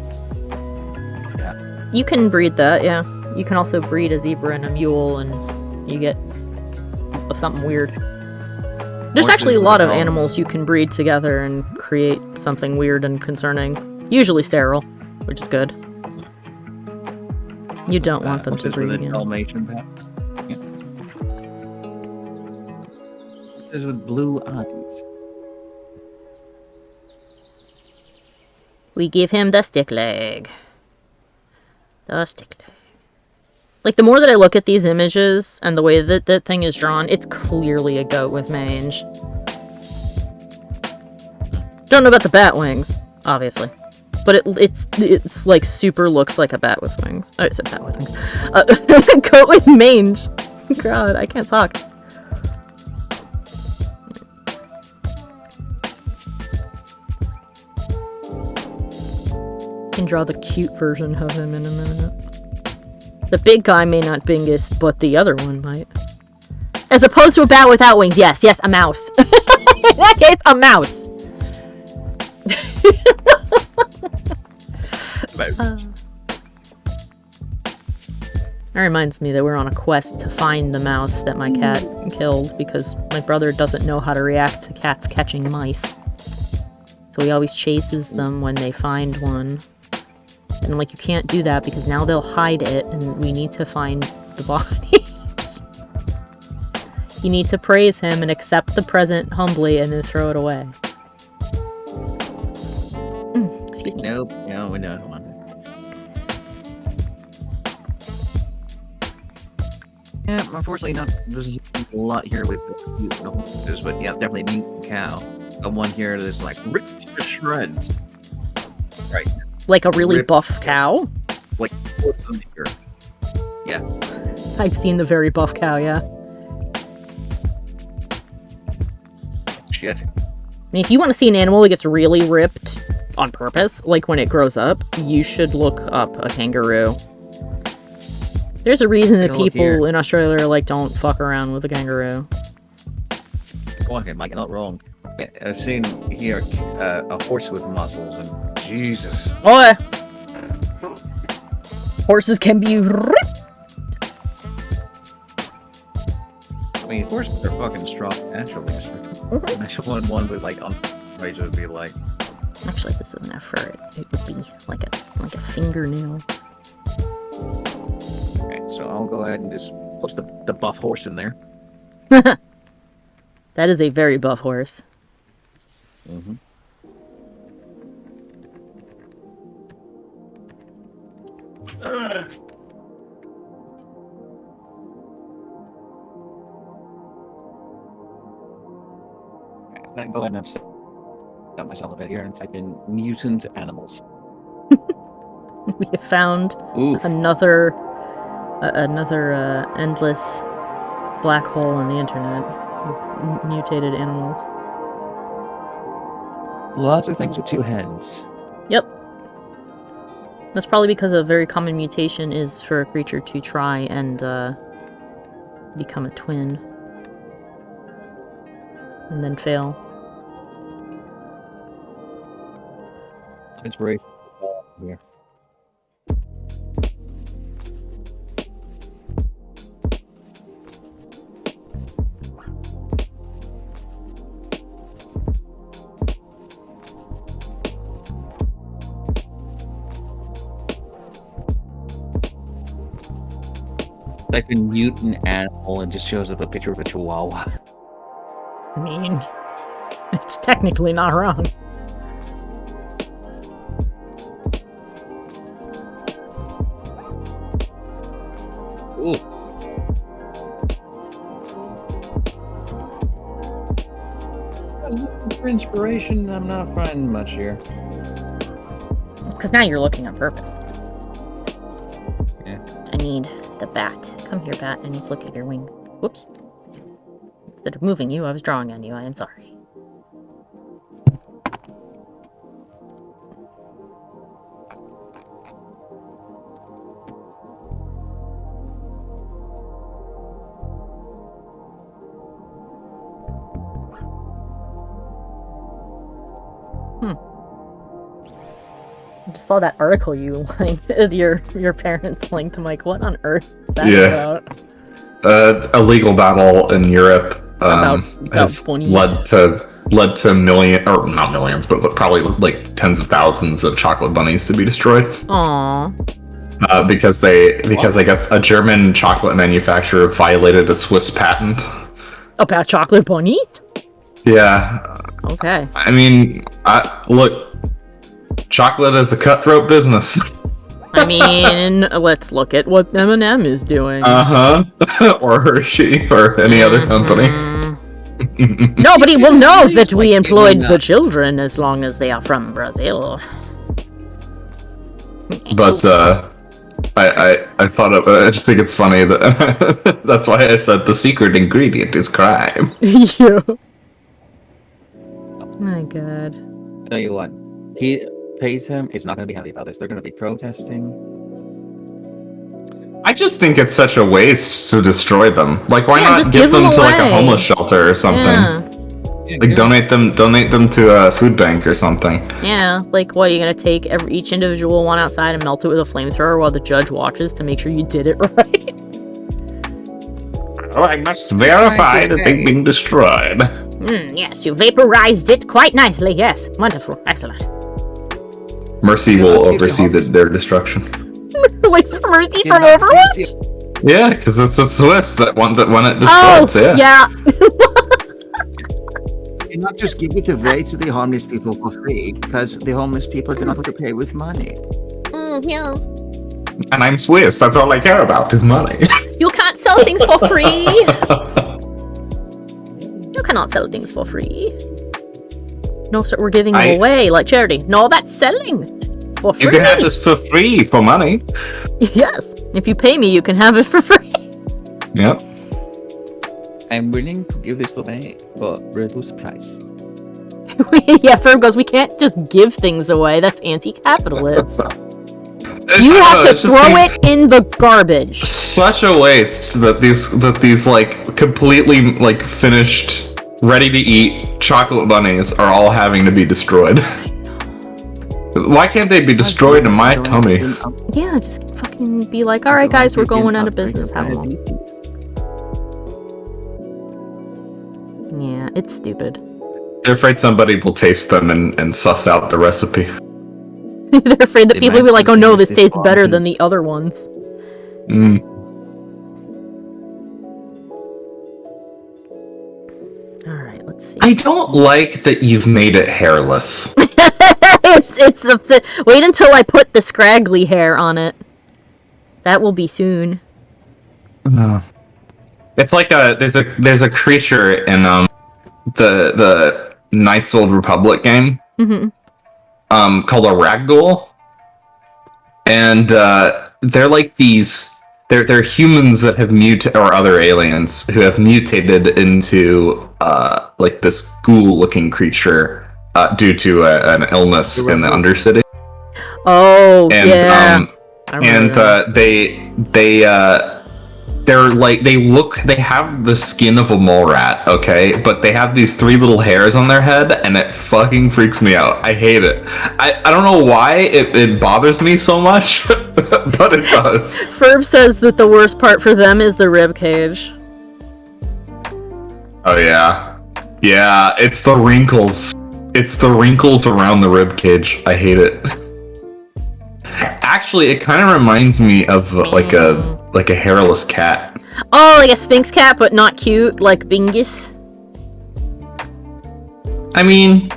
[SPEAKER 4] Yeah.
[SPEAKER 1] You can breed that, yeah. You can also breed a zebra and a mule, and you get something weird. There's
[SPEAKER 4] Horses
[SPEAKER 1] actually a
[SPEAKER 4] with
[SPEAKER 1] lot of
[SPEAKER 4] dog.
[SPEAKER 1] animals you can breed together and create something weird and concerning. Usually sterile, which is good. You don't want them to
[SPEAKER 4] Horses
[SPEAKER 1] breed
[SPEAKER 4] with a
[SPEAKER 1] again.
[SPEAKER 4] Dalmatian pet. Yeah. Horses with blue eyes.
[SPEAKER 1] We give him the stick leg. The stick leg. Like, the more that I look at these images and the way that that thing is drawn, it's clearly a goat with mange. Don't know about the bat wings, obviously. But it's like super looks like a bat with wings. Oh, I said bat with wings. Goat with mange. God, I can't talk. Can draw the cute version of him in a minute. The big guy may not bingus, but the other one might. As opposed to a bat without wings. Yes, a mouse. In that case, a mouse. That reminds me that we're on a quest to find the mouse that my cat killed because my brother doesn't know how to react to cats catching mice. So he always chases them when they find one. And I'm like, you can't do that because now they'll hide it and we need to find the body. You need to praise him and accept the present humbly and then throw it away. Excuse me.
[SPEAKER 4] Nope. No, we don't want it. Yeah, unfortunately, there's a lot here with mutant horses, but yeah, definitely mutant cow. The one here that's like ripped to shreds. Right.
[SPEAKER 1] Like a really
[SPEAKER 4] Ripped.
[SPEAKER 1] buff cow?
[SPEAKER 4] Like, here. Yeah.
[SPEAKER 1] I've seen the very buff cow, yeah.
[SPEAKER 4] Shit.
[SPEAKER 1] I mean, if you want to see an animal that gets really ripped on purpose, like when it grows up, you should look up a kangaroo. There's a reason that
[SPEAKER 4] Gonna look
[SPEAKER 1] people
[SPEAKER 4] here.
[SPEAKER 1] in Australia are like, don't fuck around with a kangaroo.
[SPEAKER 4] Okay, Mike, not wrong. I've seen here a horse with muscles, and Jesus.
[SPEAKER 1] Oh, horses can be ripped.
[SPEAKER 4] I mean, horses are fucking strong naturally. Imagine one with like razor would be like.
[SPEAKER 1] Actually, this isn't a fur. It would be like a fingernail.
[SPEAKER 4] Alright, so I'll go ahead and just post the buff horse in there.
[SPEAKER 1] That is a very buff horse.
[SPEAKER 4] Mm-hmm. I'm gonna go ahead and upset myself a bit here and type in mutant animals.
[SPEAKER 1] We have found
[SPEAKER 4] Ooh.
[SPEAKER 1] another endless black hole on the internet with mutated animals.
[SPEAKER 4] Lots of things with two heads.
[SPEAKER 1] Yep. That's probably because a very common mutation is for a creature to try and become a twin. And then fail.
[SPEAKER 4] Inspiration. Here. Type in mutant animal and just shows up a picture of a chihuahua.
[SPEAKER 1] I mean, it's technically not wrong.
[SPEAKER 4] Ooh. For inspiration, I'm not finding much here.
[SPEAKER 1] Because now you're looking on purpose.
[SPEAKER 4] Yeah.
[SPEAKER 1] I need the bat. Come here, bat. I need to look at your wing. Whoops. Instead of moving you, I was drawing on you. I am sorry. I just saw that article you linked, your parents linked. I'm like, what on earth is that about?
[SPEAKER 2] A legal battle in Europe
[SPEAKER 1] About
[SPEAKER 2] has
[SPEAKER 1] bunnies.
[SPEAKER 2] led to not millions, but probably like tens of thousands of chocolate bunnies to be destroyed.
[SPEAKER 1] Aww.
[SPEAKER 2] Because I guess a German chocolate manufacturer violated a Swiss patent.
[SPEAKER 1] About chocolate bunnies?
[SPEAKER 2] Yeah.
[SPEAKER 1] Okay.
[SPEAKER 2] I mean, look, chocolate is a cutthroat business.
[SPEAKER 1] I mean, let's look at what M&M is doing.
[SPEAKER 2] Or Hershey, or any other company.
[SPEAKER 1] Nobody will know that we employed the children as long as they are from Brazil.
[SPEAKER 2] But I thought I just think it's funny that that's why I said the secret ingredient is crime.
[SPEAKER 1] Yeah. My God.
[SPEAKER 4] Tell you what, he pays him. He's not going to be happy about this. They're going to be protesting.
[SPEAKER 2] I just think it's such a waste to destroy them. Like, why not
[SPEAKER 1] just
[SPEAKER 2] give them to
[SPEAKER 1] away.
[SPEAKER 2] like a homeless shelter or something?
[SPEAKER 1] Yeah.
[SPEAKER 2] Like, donate them to a food bank or something.
[SPEAKER 1] Yeah, like what, you're gonna take each individual one outside and melt it with a flamethrower while the judge watches to make sure you did it right?
[SPEAKER 2] Oh, I must verify that they've been destroyed.
[SPEAKER 1] Yes, you vaporized it quite nicely, yes. Wonderful, excellent.
[SPEAKER 2] Mercy will oversee their destruction.
[SPEAKER 1] Like Mercy from Overwatch?
[SPEAKER 2] Yeah, because it's a Swiss that one it
[SPEAKER 1] Oh,
[SPEAKER 2] destroyed.
[SPEAKER 1] yeah.
[SPEAKER 7] You not just give it away to the homeless people for free, because the homeless people do not want to pay with money.
[SPEAKER 1] Yeah.
[SPEAKER 2] And I'm Swiss. That's all I care about is money.
[SPEAKER 1] You can't sell things for free. You cannot sell things for free. No, sir, we're giving them away like charity. No, that's selling for free.
[SPEAKER 2] You can have this for free for money.
[SPEAKER 1] Yes, if you pay me, you can have it for free.
[SPEAKER 2] Yep.
[SPEAKER 4] I'm willing to give this away, but reduce the price.
[SPEAKER 1] Yeah, Ferb goes, we can't just give things away. That's anti-capitalist. You have to throw it in the garbage.
[SPEAKER 2] Such a waste that these like completely like finished, ready to eat chocolate bunnies are all having to be destroyed. Why can't they be destroyed in my tummy?
[SPEAKER 1] Yeah, just fucking be like, alright guys, we're going out of business. Have one. Yeah, it's stupid.
[SPEAKER 2] They're afraid somebody will taste them and suss out the recipe.
[SPEAKER 1] They're afraid that people will be like, oh no, this tastes better than the other ones. Alright, let's see.
[SPEAKER 2] I don't like that you've made it hairless.
[SPEAKER 1] Wait until I put the scraggly hair on it. That will be soon.
[SPEAKER 2] It's like there's a creature in the Knights Old Republic game,
[SPEAKER 1] Mm-hmm.
[SPEAKER 2] called a ragdoll, and they're like these. They're humans that have or other aliens who have mutated into like this ghoul-looking creature due to an illness in the Undercity.
[SPEAKER 1] Oh,
[SPEAKER 2] And
[SPEAKER 1] yeah. I remember that.
[SPEAKER 2] they have the skin of a mole rat, okay, but they have these 3 little hairs on their head, and it fucking freaks me out. I hate it. I don't know why it bothers me so much, but it does.
[SPEAKER 1] Ferb says that the worst part for them is the rib cage.
[SPEAKER 2] Oh yeah, it's the wrinkles. It's the wrinkles around the rib cage. I hate it. Actually, it kind of reminds me of like a hairless cat.
[SPEAKER 1] Oh, like a Sphinx cat, but not cute, like Bingus.
[SPEAKER 2] I mean,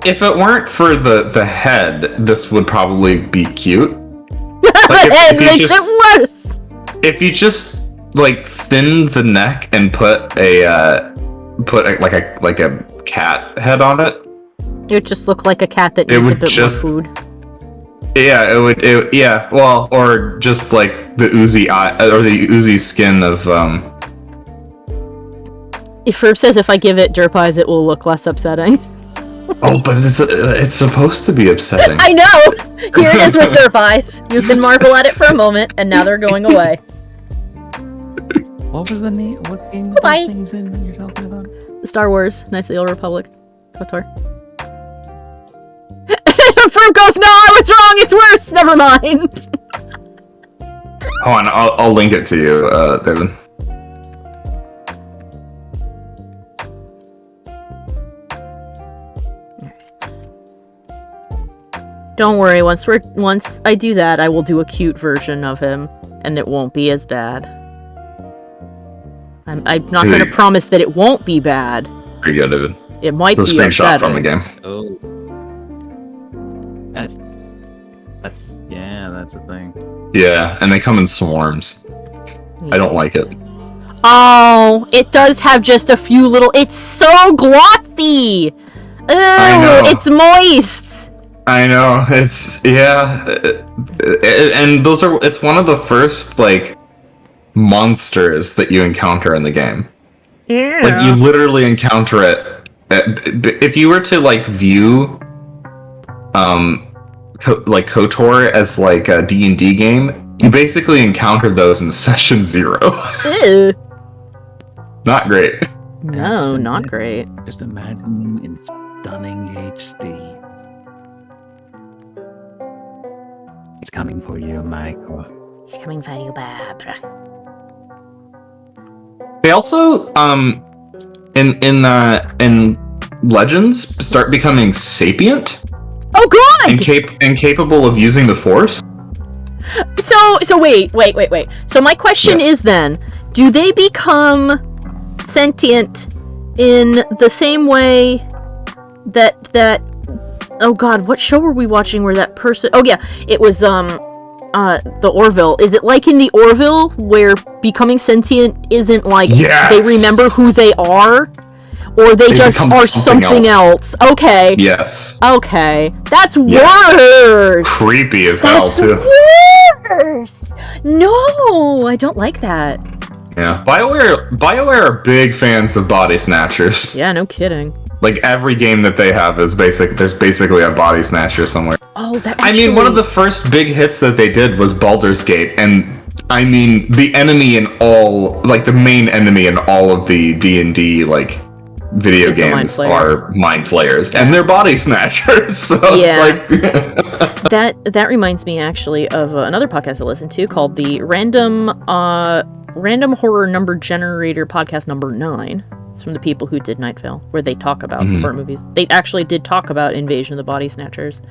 [SPEAKER 2] if it weren't for the head, this would probably be cute.
[SPEAKER 1] The head makes it worse!
[SPEAKER 2] If you just like thin the neck and put like a cat head on it,
[SPEAKER 1] It would just look like a cat that needs a bit more food.
[SPEAKER 2] Yeah, it would. Yeah, well, or just like the oozy eye or the oozy skin of.
[SPEAKER 1] If Ferb says if I give it derp eyes, it will look less upsetting.
[SPEAKER 2] Oh, but it's supposed to be upsetting.
[SPEAKER 1] I know. Here it is with derp eyes. You can marvel at it for a moment, and now they're going away.
[SPEAKER 4] What was the name? What game?
[SPEAKER 1] Goodbye.
[SPEAKER 4] Those things in that you're talking about?
[SPEAKER 1] Star Wars, Knights of the Old Republic, KOTOR. Ferb goes, no, I was wrong. It's worse. Never mind.
[SPEAKER 2] Hold on, I'll link it to you, David.
[SPEAKER 1] Don't worry. Once I do that, I will do a cute version of him, and it won't be as bad. I'm not going to promise that it won't be bad.
[SPEAKER 2] Pretty good, David.
[SPEAKER 1] It might be
[SPEAKER 2] a screenshot
[SPEAKER 1] upsetting.
[SPEAKER 2] from the game.
[SPEAKER 4] Oh. That's a thing.
[SPEAKER 2] Yeah, and they come in swarms. I don't like it.
[SPEAKER 1] Oh, it does have just a few little. It's so glossy.
[SPEAKER 2] I know.
[SPEAKER 1] It's moist.
[SPEAKER 2] I know. It's and those are. It's one of the first like monsters that you encounter in the game.
[SPEAKER 1] Yeah.
[SPEAKER 2] Like you literally encounter it. If you were to like view, like KOTOR as like a D&D game, you basically encounter those in session 0.
[SPEAKER 1] Ew.
[SPEAKER 2] Not great.
[SPEAKER 1] No, not great.
[SPEAKER 4] Just imagine in stunning HD. It's coming for you, Michael.
[SPEAKER 1] He's coming for you, Barbara.
[SPEAKER 2] They also in Legends start becoming sapient.
[SPEAKER 1] Oh god!
[SPEAKER 2] And capable of using the Force.
[SPEAKER 1] So wait. So my question is then, do they become sentient in the same way that oh god, what show were we watching where that person, oh yeah, it was the Orville. Is it like in the Orville where becoming sentient isn't like they remember who they are? Or they just are something else. Okay.
[SPEAKER 2] Yes.
[SPEAKER 1] Okay. That's worse.
[SPEAKER 2] Creepy as hell, too.
[SPEAKER 1] Worse. No, I don't like that.
[SPEAKER 2] Yeah. BioWare are big fans of body snatchers.
[SPEAKER 1] Yeah, no kidding.
[SPEAKER 2] Like every game that they have is there's basically a body snatcher somewhere.
[SPEAKER 1] Oh, that actually...
[SPEAKER 2] I mean, one of the first big hits that they did was Baldur's Gate, and I mean, the enemy in all, like the main enemy in all of the D&D, like, video games are mind flayers, and they're body snatchers. So it's like
[SPEAKER 1] that reminds me actually of another podcast I listen to called the Random Horror Number Generator Podcast number 9. It's from the people who did Night Vale, where they talk about horror movies. They actually did talk about Invasion of the Body Snatchers,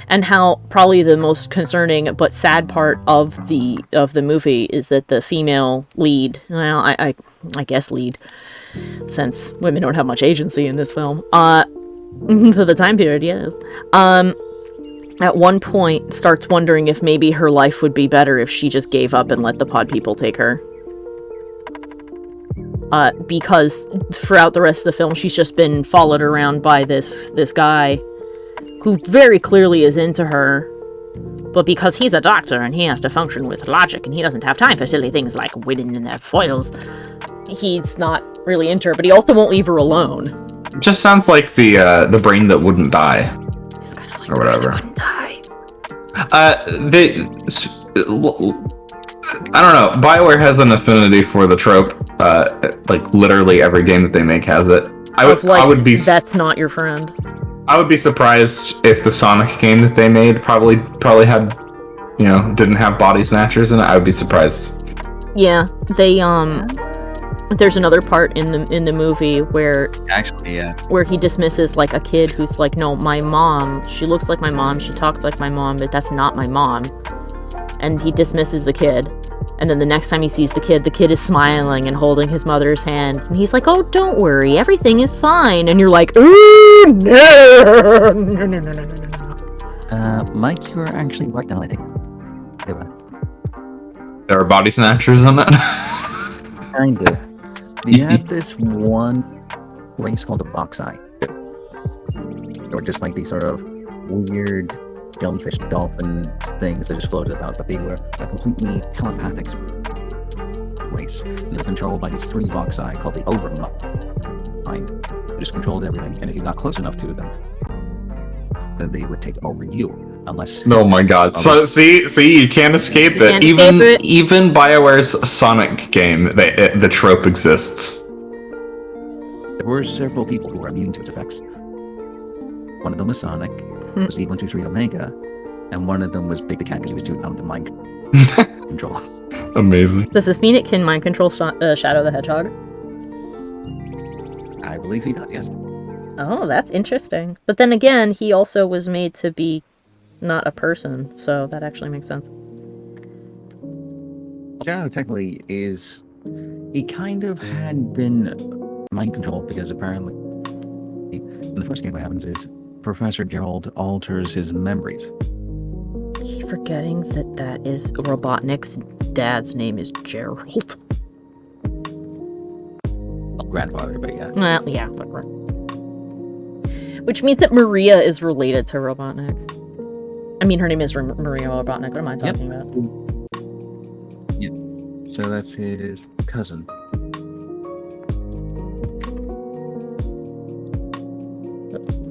[SPEAKER 1] and how probably the most concerning but sad part of the movie is that the female lead, well, I guess lead, since women don't have much agency in this film, for the time period, yes, at one point starts wondering if maybe her life would be better if she just gave up and let the pod people take her. because throughout the rest of the film, she's just been followed around by this guy who very clearly is into her. But because he's a doctor and he has to function with logic and he doesn't have time for silly things like women and their foils, he's not really into her, but he also won't leave her alone.
[SPEAKER 2] It just sounds like the brain that wouldn't die.
[SPEAKER 1] He's kind of like
[SPEAKER 2] Or whatever.
[SPEAKER 1] wouldn't die.
[SPEAKER 2] I don't know. BioWare has an affinity for the trope. Like literally every game that they make has it. I would be.
[SPEAKER 1] That's not your friend.
[SPEAKER 2] I would be surprised if the Sonic game that they made probably had, didn't have body snatchers in it. I would be surprised.
[SPEAKER 1] Yeah, they there's another part in the movie where
[SPEAKER 4] Actually, yeah.
[SPEAKER 1] where he dismisses like a kid who's like, no, my mom, she looks like my mom, she talks like my mom, but that's not my mom. And he dismisses the kid. And then the next time he sees the kid is smiling and holding his mother's hand. And he's like, oh, don't worry, everything is fine. And you're like, ooh, no.
[SPEAKER 4] Mike, you're actually right now, I think.
[SPEAKER 2] There are body snatchers in it.
[SPEAKER 4] Kind of. You have this one race called the Boxeye. Or just like these sort of weird jellyfish dolphin things that just floated about, but they were a completely telepathic race. They were controlled by these 3 Boxeye called the Overmind. They just controlled everything, and if you got close enough to them, then they would take over you. Unless
[SPEAKER 2] oh my god. So see, you can't escape it.
[SPEAKER 1] Can't escape it.
[SPEAKER 2] Even BioWare's Sonic game, the trope exists.
[SPEAKER 4] There were several people who were immune to its effects. One of them was Sonic, was E123 Omega, and one of them was Big the Cat because he was too dumb to mind control.
[SPEAKER 2] Amazing.
[SPEAKER 1] Does this mean it can mind control Shadow the Hedgehog?
[SPEAKER 4] I believe he does, yes.
[SPEAKER 1] Oh, that's interesting. But then again, he also was made to be not a person, so that actually makes sense.
[SPEAKER 4] Shadow technically is... He kind of had been mind controlled because apparently in the first game what happens is Professor Gerald alters his memories.
[SPEAKER 1] I keep forgetting that is Robotnik's dad's name is Gerald.
[SPEAKER 4] Well, grandfather, but yeah.
[SPEAKER 1] Well, yeah, but which means that Maria is related to Robotnik. I mean, her name is Maria Robotnik. What am I talking about?
[SPEAKER 4] Yep. So that's his cousin.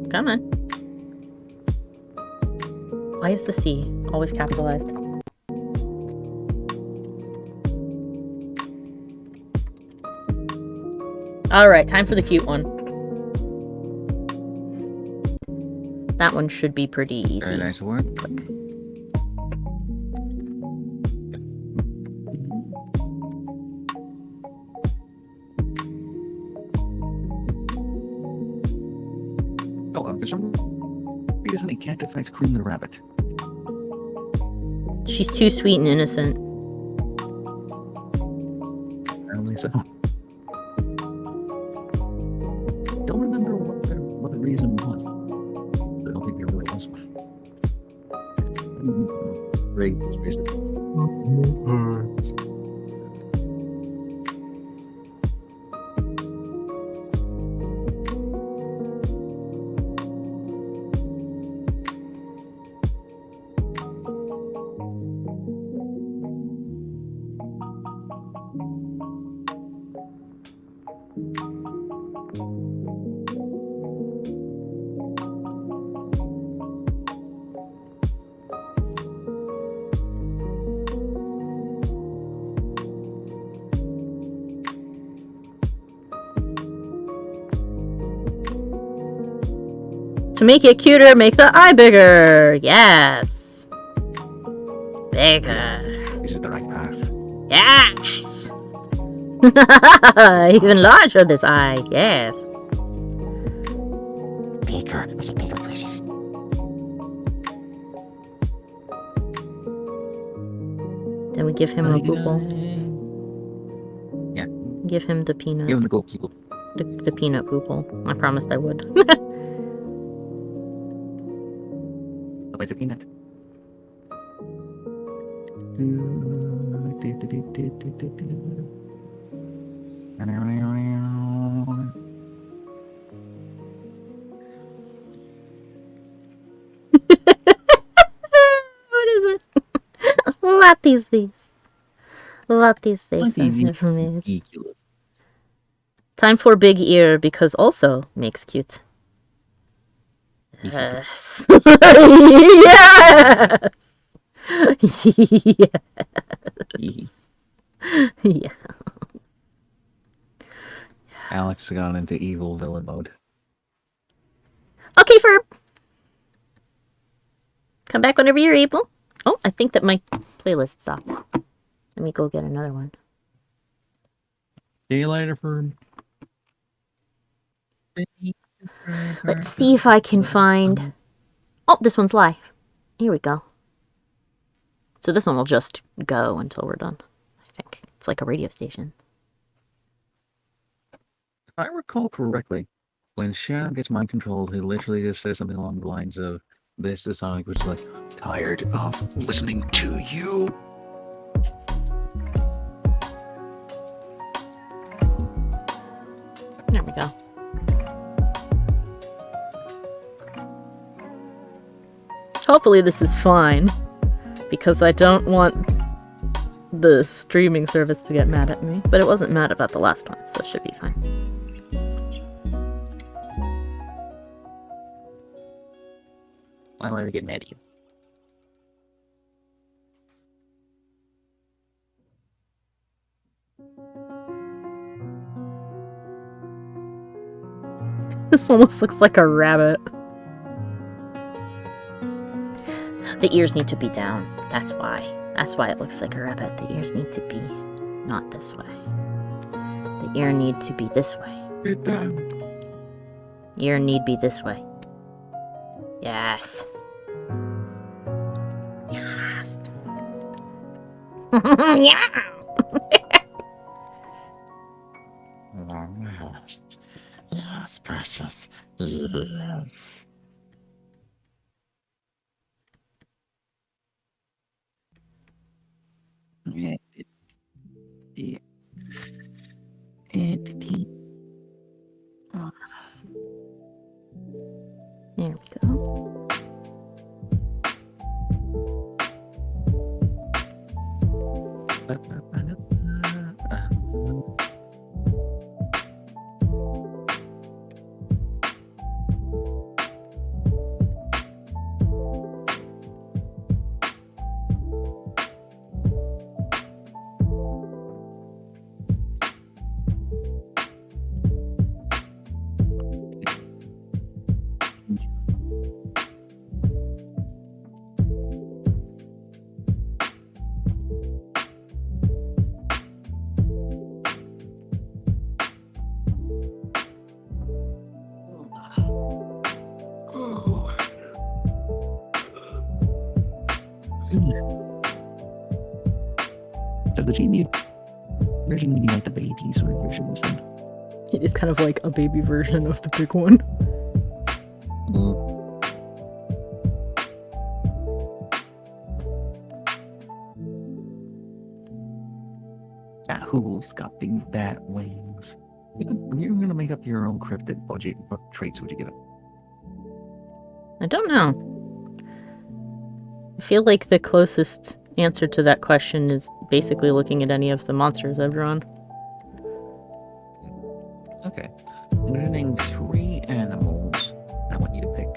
[SPEAKER 1] Come on. Why is the C always capitalized? Alright, time for the cute one. That one should be pretty easy.
[SPEAKER 4] Very nice work.
[SPEAKER 1] Click.
[SPEAKER 4] Oh, for some reason he can't affect Cream the Rabbit.
[SPEAKER 1] She's too sweet and innocent.
[SPEAKER 4] Apparently so. Don't remember what the reason was. I don't think there really was one. Great reason.
[SPEAKER 1] To make it cuter, make the eye bigger. Yes. Bigger.
[SPEAKER 4] This is the right path.
[SPEAKER 1] Yes. Even larger this eye. Yes.
[SPEAKER 6] Bigger, make it bigger, precious.
[SPEAKER 1] Then we give him a poople.
[SPEAKER 4] Yeah.
[SPEAKER 1] Give him the peanut.
[SPEAKER 4] Give him the gold people.
[SPEAKER 1] The peanut poople. I promised I would.
[SPEAKER 4] Oh, it's a peanut.
[SPEAKER 1] What is it? What is this? What is this?
[SPEAKER 4] Ridiculous.
[SPEAKER 1] Time for big ear because also makes cute. Yes. Yes. Yes. Yeah.
[SPEAKER 4] Alex got into evil villain mode.
[SPEAKER 1] Okay, Ferb. Come back whenever you're able. Oh, I think that my playlist stopped. Let me go get another one.
[SPEAKER 4] See you later, Ferb.
[SPEAKER 1] Let's see if I can find... Oh, this one's live. Here we go. So this one will just go until we're done. I think. It's like a radio station.
[SPEAKER 4] If I recall correctly, when Shadow gets mind controlled, he literally just says something along the lines of, "This is Sonic," which is like, "Tired of listening to you."
[SPEAKER 1] There we go. Hopefully this is fine, because I don't want the streaming service to get mad at me. But it wasn't mad about the last one, so it should be fine.
[SPEAKER 4] Why would I get mad at you?
[SPEAKER 1] This almost looks like a rabbit. The ears need to be down. That's why. That's why it looks like a rabbit. The ears need to be not this way. The ear need to be this way.
[SPEAKER 4] Get down.
[SPEAKER 1] Ear need be this way. Yes. Yes. Yeah.
[SPEAKER 6] Yes, precious. Yes.
[SPEAKER 1] There we go.
[SPEAKER 4] So the genie version would be like the baby sort of version of something.
[SPEAKER 1] It is kind of like a baby version of the big one.
[SPEAKER 4] Who's got big bat wings? If you're gonna make up your own cryptid budget, what traits would you give it?
[SPEAKER 1] I don't know. I feel like the closest answer to that question is basically looking at any of the monsters I've drawn.
[SPEAKER 4] Okay. I'm gonna name 3 animals. I want you to pick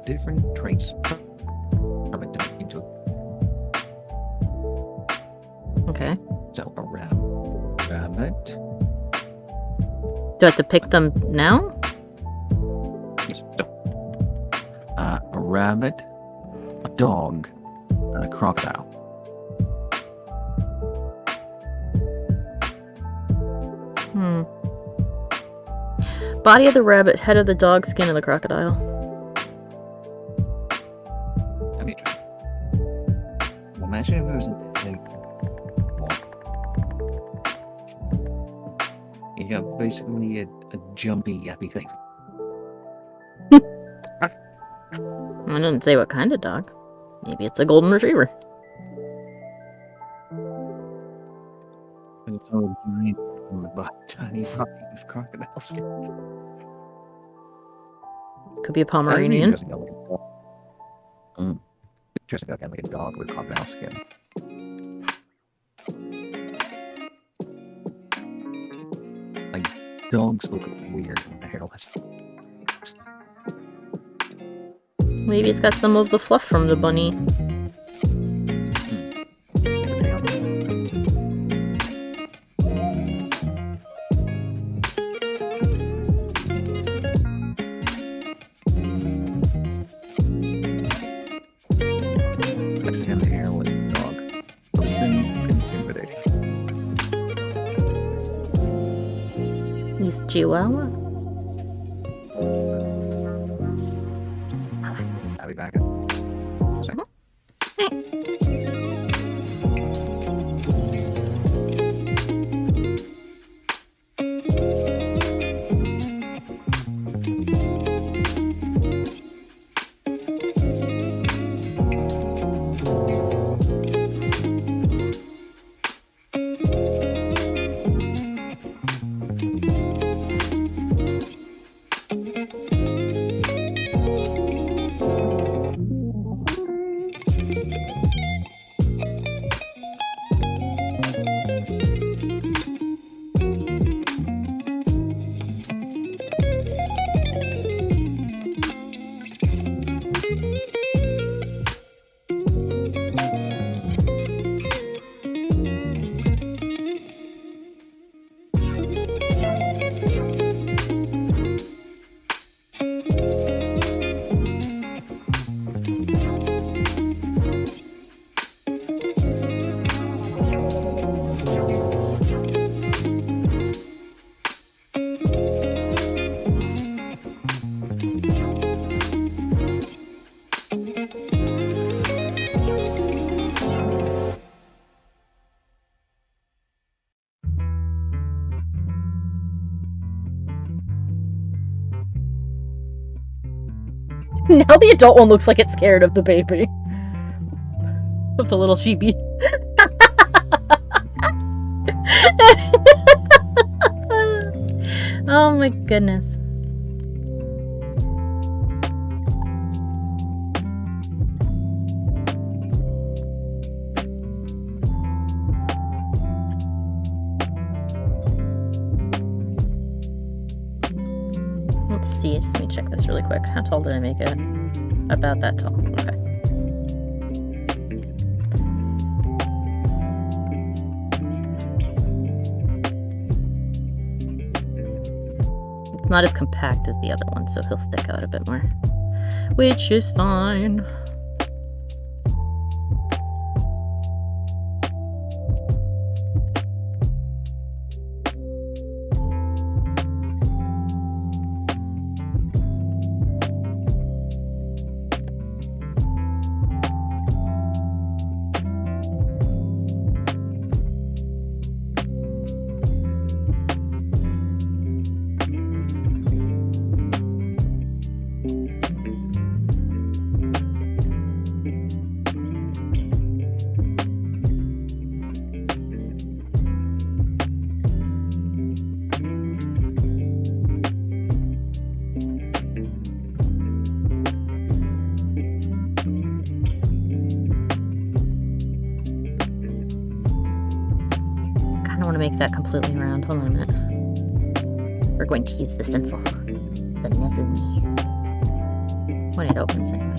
[SPEAKER 4] different traits from it to make into it.
[SPEAKER 1] Okay.
[SPEAKER 4] So a rabbit.
[SPEAKER 1] Do I have to pick them now?
[SPEAKER 4] Yes. A rabbit, a dog, and a crocodile.
[SPEAKER 1] Body of the rabbit, head of the dog, skin of the crocodile.
[SPEAKER 4] That'd be interesting. Well, imagine if it was you got basically a jumpy, yappy thing.
[SPEAKER 1] I didn't say what kind of dog. Maybe it's a golden retriever.
[SPEAKER 4] And it's all giant by tiny puppy with crocodile skin.
[SPEAKER 1] Could be a
[SPEAKER 4] That'd be
[SPEAKER 1] Pomeranian.
[SPEAKER 4] interesting, like a dog. Interesting, like a dog with crocodile skin. Like, dogs look weird when they're hairless.
[SPEAKER 1] Maybe it's got some of the fluff from the bunny.
[SPEAKER 4] Like a tail. Next thing on the hairless dog. Those things look intimidating.
[SPEAKER 1] He's Chihuahua.
[SPEAKER 4] I'll be back in a second.
[SPEAKER 1] Now the adult one looks like it's scared of the baby. Of the little sheepy. Oh my goodness. Let's see, just let me check this really quick. How tall did I make it? About that tall. Okay. It's not as compact as the other one, so he'll stick out a bit more. Which is fine. I don't want to make that completely round. Hold on a minute. We're going to use the stencil. The Nezumi. When it opens, anyway.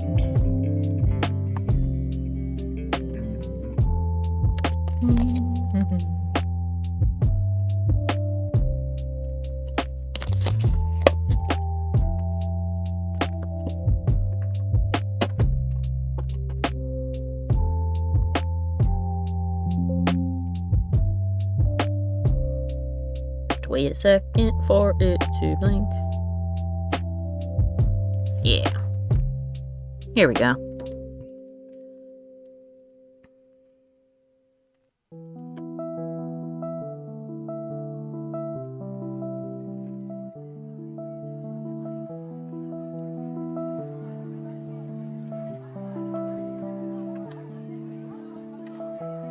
[SPEAKER 1] Wait a second for it to blink. Yeah. Here we go.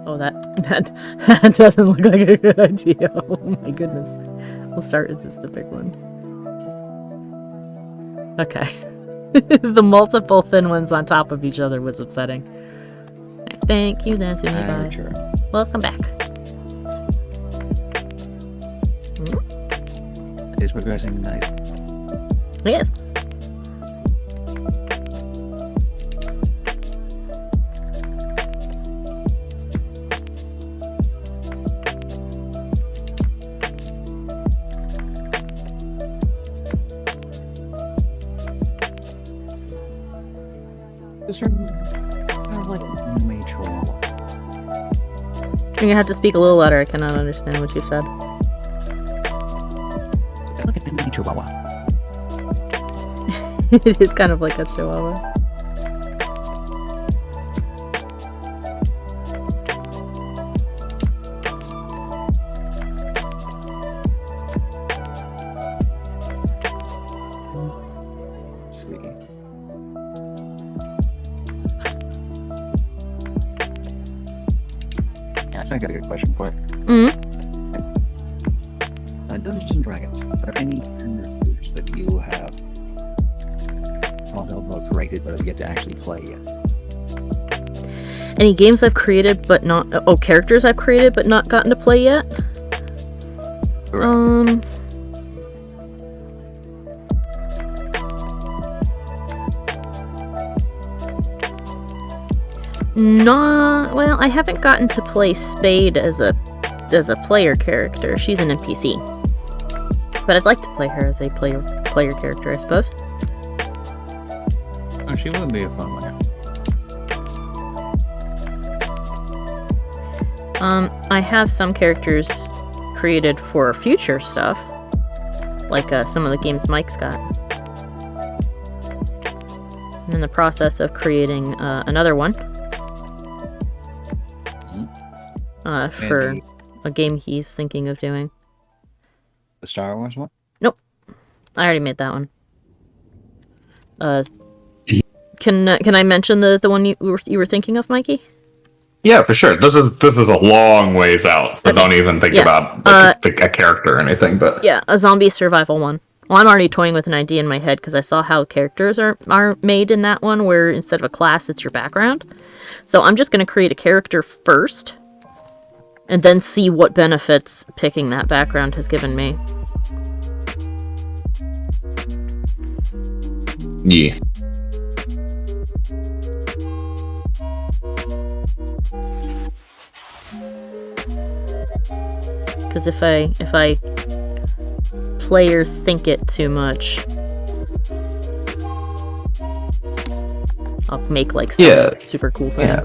[SPEAKER 1] Oh, that doesn't look like a good idea. Oh my goodness. We'll start with just a big one. Okay. The multiple thin ones on top of each other was upsetting. Thank you, that's bye.
[SPEAKER 4] Sure.
[SPEAKER 1] Welcome back.
[SPEAKER 4] It's progressing nice.
[SPEAKER 1] Yes.
[SPEAKER 4] It's sort of like a major.
[SPEAKER 1] You have to speak a little louder. I cannot understand what you said.
[SPEAKER 4] Look at the mini chihuahua.
[SPEAKER 1] It is kind of like a chihuahua.
[SPEAKER 4] Let's see. Yeah, so I got a good question for it. Dungeons and Dragons. Are there any characters that you have created but have yet to actually play yet?
[SPEAKER 1] Any games I've created but not... Oh, characters I've created but not gotten to play yet?
[SPEAKER 4] Correct.
[SPEAKER 1] Well, I haven't gotten to play Spade as a player character. She's an NPC. But I'd like to play her as a player character, I suppose.
[SPEAKER 4] Oh, she would be a fun one.
[SPEAKER 1] I have some characters created for future stuff. Like some of the games Mike's got. I'm in the process of creating another one. For
[SPEAKER 4] Maybe
[SPEAKER 1] a game he's thinking of doing.
[SPEAKER 4] the Star Wars one?
[SPEAKER 1] Nope. I already made that one. Can I mention the one you were thinking of, Mikey?
[SPEAKER 2] Yeah, for sure. This is a long ways out, so don't even think about a character or anything. But
[SPEAKER 1] Yeah, a zombie survival one. Well, I'm already toying with an idea in my head because I saw how characters are made in that one, where instead of a class, it's your background. So I'm just going to create a character first, and then see what benefits picking that background has given me.
[SPEAKER 2] yeah,
[SPEAKER 1] Because if I play or think it too much, I'll make like some super cool thing.
[SPEAKER 2] yeah.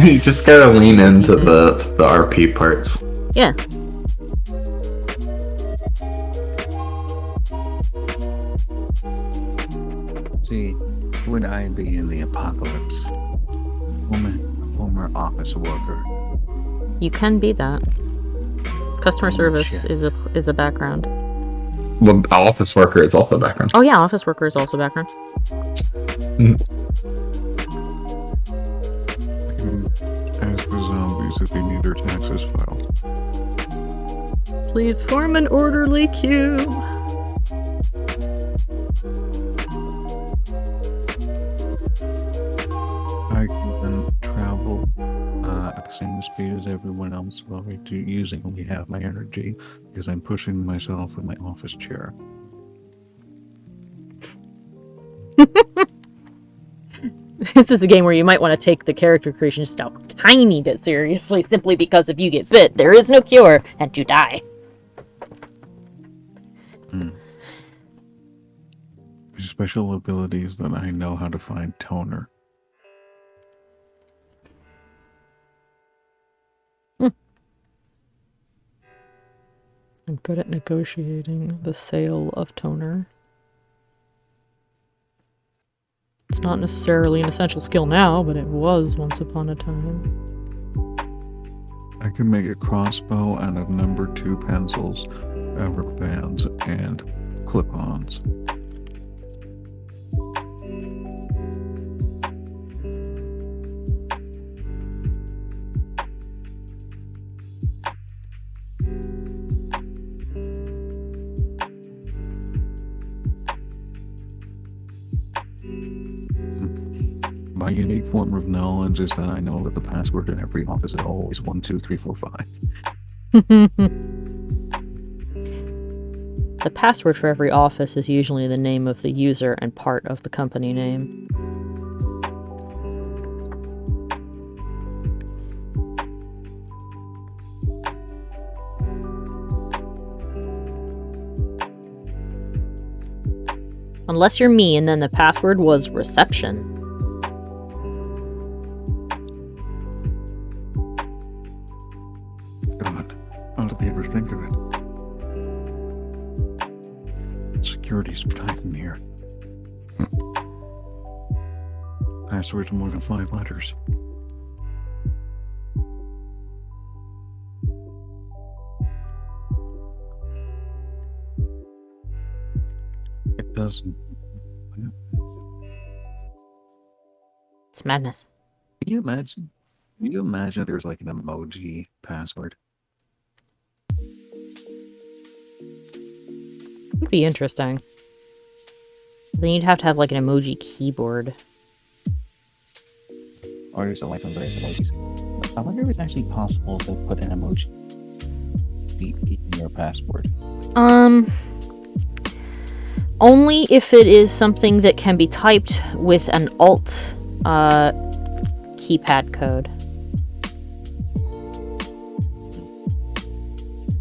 [SPEAKER 2] You just gotta lean into the RP parts.
[SPEAKER 1] Yeah.
[SPEAKER 4] See, would I be in the apocalypse? Former office worker.
[SPEAKER 1] You can be that. Customer service
[SPEAKER 4] shit.
[SPEAKER 1] is a background.
[SPEAKER 2] Well, office worker is also background.
[SPEAKER 1] Oh yeah, office worker is also background.
[SPEAKER 5] Ask the zombies if they need their taxes filed.
[SPEAKER 1] Please form an orderly queue.
[SPEAKER 5] I can travel at the same speed as everyone else while using only half my energy because I'm pushing myself with my office chair.
[SPEAKER 1] This is a game where you might want to take the character creation just a tiny bit seriously, simply because if you get bit, there is no cure, and you die.
[SPEAKER 5] Special abilities that I know how to find toner.
[SPEAKER 1] I'm good at negotiating the sale of toner. It's not necessarily an essential skill now, but it was once upon a time.
[SPEAKER 5] I can make a crossbow out of number 2 pencils, rubber bands, and clip-ons. My unique form of knowledge is that I know that the password in every office is always 12345.
[SPEAKER 1] The password for every office is usually the name of the user and part of the company name. Unless you're me, and then the password was reception.
[SPEAKER 5] God, how did they ever think of it? Security's tight in here. Passwords more than 5 letters. It doesn't.
[SPEAKER 1] It's madness.
[SPEAKER 5] Can you imagine? Can you imagine if there's like an emoji password?
[SPEAKER 1] Would be interesting. Then you'd have to have like an emoji keyboard.
[SPEAKER 4] Or just like various emojis. I wonder if it's actually possible to put an emoji in your password.
[SPEAKER 1] Only if it is something that can be typed with an Alt keypad code.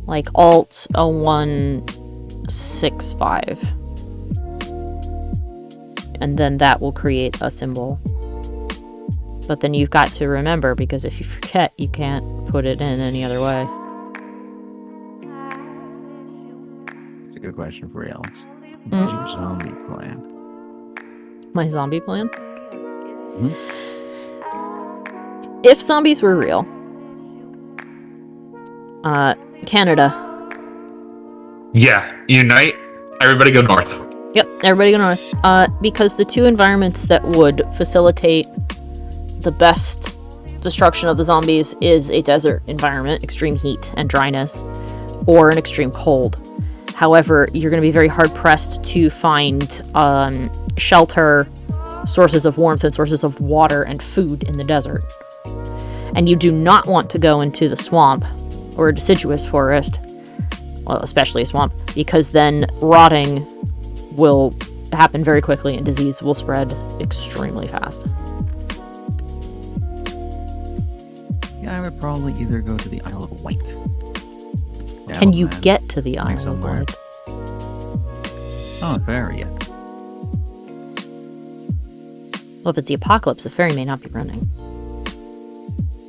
[SPEAKER 1] Like Alt 0165. And then that will create a symbol. But then you've got to remember, because if you forget, you can't put it in any other way.
[SPEAKER 4] It's a good question for you, Alex.
[SPEAKER 1] Mm.
[SPEAKER 4] What's your zombie plan?
[SPEAKER 1] My zombie plan? If zombies were real, Canada.
[SPEAKER 2] Yeah, unite. Everybody go north.
[SPEAKER 1] Yep, everybody go north. Because the two environments that would facilitate the best destruction of the zombies is a desert environment, extreme heat and dryness, or an extreme cold. However, you're going to be very hard-pressed to find shelter, sources of warmth, and sources of water and food in the desert. And you do not want to go into the swamp or a deciduous forest, well, especially a swamp, because then rotting will happen very quickly and disease will spread extremely fast.
[SPEAKER 4] Yeah, I would probably either go to the Isle of Wight.
[SPEAKER 1] Can you
[SPEAKER 4] Down
[SPEAKER 1] get to the
[SPEAKER 4] and
[SPEAKER 1] Isle of
[SPEAKER 4] somewhere.
[SPEAKER 1] Wight?
[SPEAKER 4] Oh, ferry, yeah.
[SPEAKER 1] Well, if it's the apocalypse, the ferry may not be running.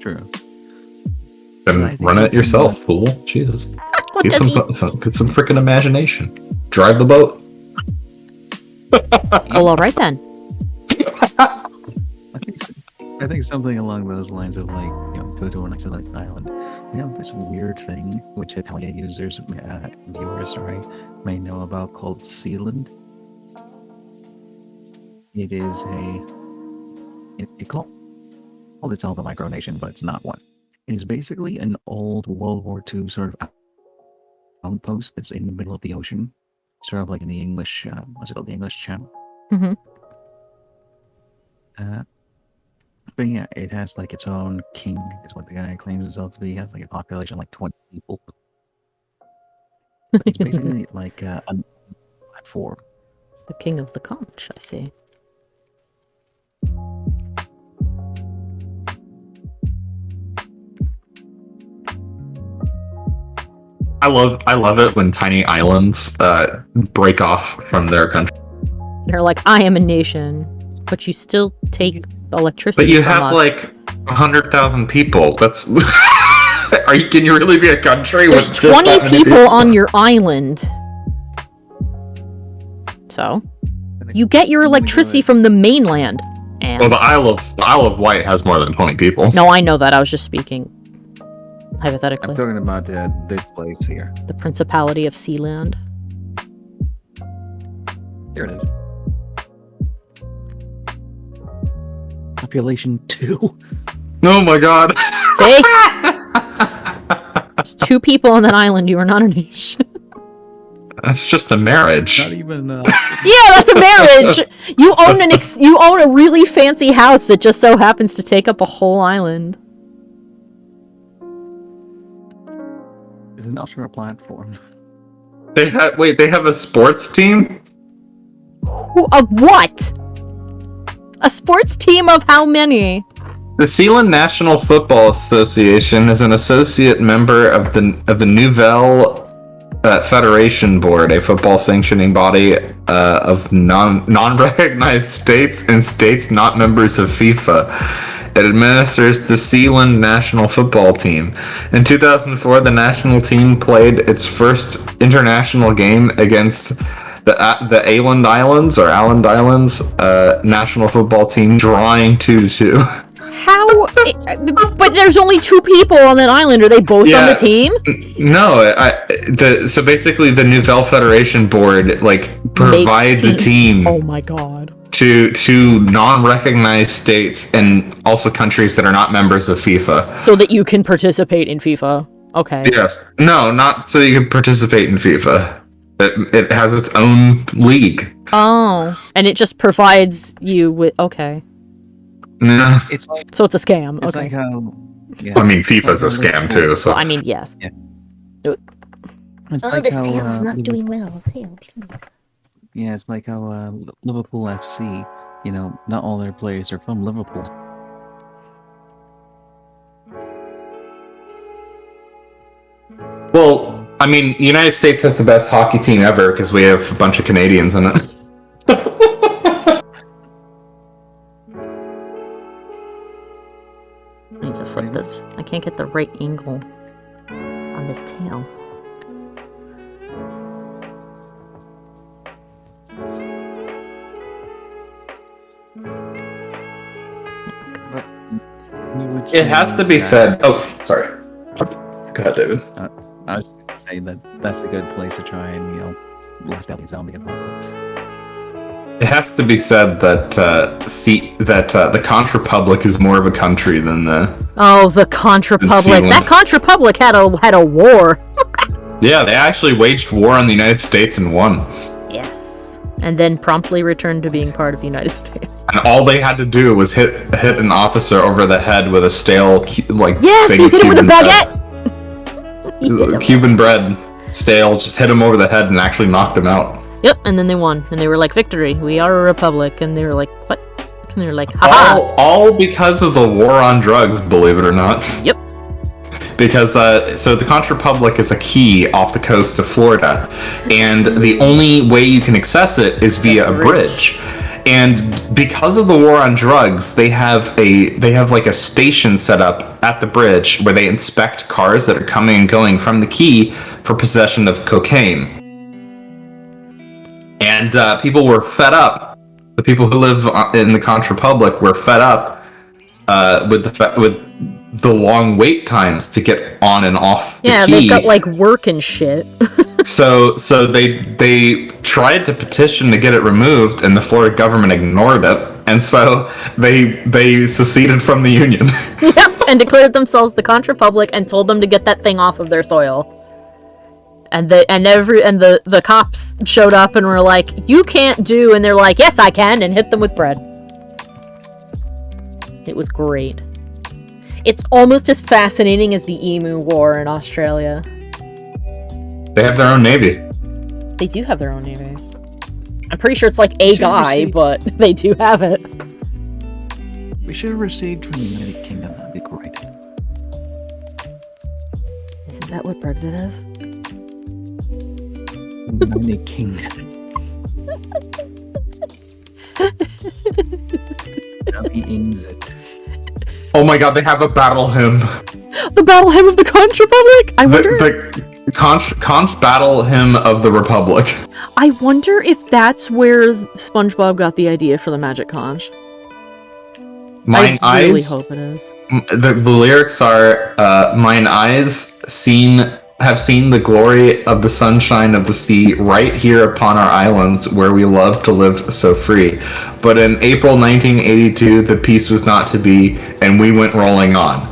[SPEAKER 4] True. I
[SPEAKER 2] Then
[SPEAKER 4] think
[SPEAKER 2] run it
[SPEAKER 4] that's
[SPEAKER 2] yourself, fool. Jesus.
[SPEAKER 1] What
[SPEAKER 2] Use
[SPEAKER 1] does he?
[SPEAKER 2] some freaking imagination. Drive the boat.
[SPEAKER 1] Oh, all right then.
[SPEAKER 4] I think something along those lines of like, go to an isolated island. We have this weird thing which Italian users, viewers, may know about called Sealand. It is it called itself a micronation, but it's not one. It is basically an old World War II sort of outpost that's in the middle of the ocean, sort of like in the English, what's it called, the English Channel.
[SPEAKER 1] Mm-hmm.
[SPEAKER 4] But yeah, it has like its own king, is what the guy claims himself to be. It has like a population of like 20 people. But it's basically like a platform.
[SPEAKER 1] The king of the conch, I see.
[SPEAKER 2] I love it when tiny islands break off from their country.
[SPEAKER 1] They're like, I am a nation, but you still take electricity
[SPEAKER 2] But you
[SPEAKER 1] from
[SPEAKER 2] have
[SPEAKER 1] us.
[SPEAKER 2] like 100,000 people. That's can you really be a country
[SPEAKER 1] There's
[SPEAKER 2] with
[SPEAKER 1] 20
[SPEAKER 2] just that many
[SPEAKER 1] people on your island. So, you get your electricity from the mainland. And
[SPEAKER 2] Well, the Isle of Wight has more than 20 people.
[SPEAKER 1] no, I know that. I was just speaking
[SPEAKER 4] I'm
[SPEAKER 1] hypothetically.
[SPEAKER 4] talking about this place here.
[SPEAKER 1] The Principality of Sealand.
[SPEAKER 4] There it is. Population 2.
[SPEAKER 2] Oh my god.
[SPEAKER 1] See? There's 2 people on that island. You are not a nation.
[SPEAKER 2] That's just a marriage.
[SPEAKER 4] Not even.
[SPEAKER 1] Yeah, that's a marriage. You own you own a really fancy house that just so happens to take up a whole island.
[SPEAKER 4] Is an offshore platform.
[SPEAKER 2] They have a sports team?
[SPEAKER 1] A what? A sports team of how many?
[SPEAKER 2] The Sealand National Football Association is an associate member of the Nouvelle Federation Board, a football sanctioning body of non-recognized states and states not members of FIFA. It administers the Sealand national football team. In 2004, the national team played its first international game against the Islands national football team, drawing 2-2.
[SPEAKER 1] How? But there's only 2 people on that island. Are they both on the team?
[SPEAKER 2] No, so basically the Nouvelle Federation Board provides a team.
[SPEAKER 1] Oh my god.
[SPEAKER 2] To non-recognized states and also countries that are not members of FIFA.
[SPEAKER 1] So that you can participate in FIFA. Okay.
[SPEAKER 2] Yes. No, not so you can participate in FIFA. It has its own league.
[SPEAKER 1] Oh, and it just provides you with
[SPEAKER 2] No.
[SPEAKER 4] It's like
[SPEAKER 1] So it's a scam.
[SPEAKER 4] it's
[SPEAKER 1] Okay.
[SPEAKER 4] like how. Yeah,
[SPEAKER 2] I mean, FIFA's a scam too. So
[SPEAKER 1] Well, I mean, yes.
[SPEAKER 4] it's like how,
[SPEAKER 1] well.
[SPEAKER 4] Yeah, it's like how Liverpool FC. You know, not all their players are from Liverpool.
[SPEAKER 2] well, I mean, the United States has the best hockey team ever because we have a bunch of Canadians in it.
[SPEAKER 1] I need to flip this. I can't get the right angle on this tail.
[SPEAKER 2] It has to be said. Oh, sorry. Go ahead, David.
[SPEAKER 4] I was going to say that's a good place to try and last out the zombie apocalypse.
[SPEAKER 2] It has to be said that the Conch Republic is more of a country than the.
[SPEAKER 1] Oh, the Conch Republic.
[SPEAKER 2] Sealand.
[SPEAKER 1] That Conch Republic had a war.
[SPEAKER 2] Yeah, they actually waged war on the United States and won.
[SPEAKER 1] Yes. And then promptly returned to being part of the United States.
[SPEAKER 2] And all they had to do was hit an officer over the head with a stale
[SPEAKER 1] Yes,
[SPEAKER 2] thing
[SPEAKER 1] you
[SPEAKER 2] of
[SPEAKER 1] hit him with a
[SPEAKER 2] Cuban
[SPEAKER 1] baguette. You hit him.
[SPEAKER 2] Cuban bread, stale. Just hit him over the head and actually knocked him out.
[SPEAKER 1] Yep, and then they won. And they were like, victory, we are a republic. And they were like, what? And they were like, haha.
[SPEAKER 2] All because of the war on drugs, believe it or not.
[SPEAKER 1] Yep.
[SPEAKER 2] Because, so the Conch Republic is a key off the coast of Florida, and the only way you can access it is via a bridge. And because of the war on drugs, they have like a station set up at the bridge where they inspect cars that are coming and going from the key for possession of cocaine. And people were fed up. The people who live in the Conch Republic were fed up with the long wait times to get on and off the key.
[SPEAKER 1] They've got like work and shit.
[SPEAKER 2] So they tried to petition to get it removed, and the Florida government ignored it, and so they seceded from the union.
[SPEAKER 1] Yep, and declared themselves the Conch Republic and told them to get that thing off of their soil. And the cops showed up and were like, "You can't do," and they're like, "Yes, I can," and hit them with bread. It was great. It's almost as fascinating as the Emu War in Australia.
[SPEAKER 2] They have their own navy.
[SPEAKER 1] They do have their own navy. I'm pretty sure it's like a guy, but they do have it.
[SPEAKER 4] We should have received from the United Kingdom. That'd be great.
[SPEAKER 1] Isn't that what Brexit is?
[SPEAKER 4] United Kingdom. it.
[SPEAKER 2] Oh my god, they have a battle hymn.
[SPEAKER 1] The battle hymn of the Conch Republic? I wonder.
[SPEAKER 2] The Conch battle hymn of the Republic.
[SPEAKER 1] I wonder if that's where SpongeBob got the idea for the magic conch.
[SPEAKER 2] Mine
[SPEAKER 1] I really
[SPEAKER 2] eyes.
[SPEAKER 1] hope it is.
[SPEAKER 2] The lyrics are, mine eyes have seen the glory of the sunshine of the sea right here upon our islands where we love to live so free. But in April 1982, the peace was not to be, and we went rolling on.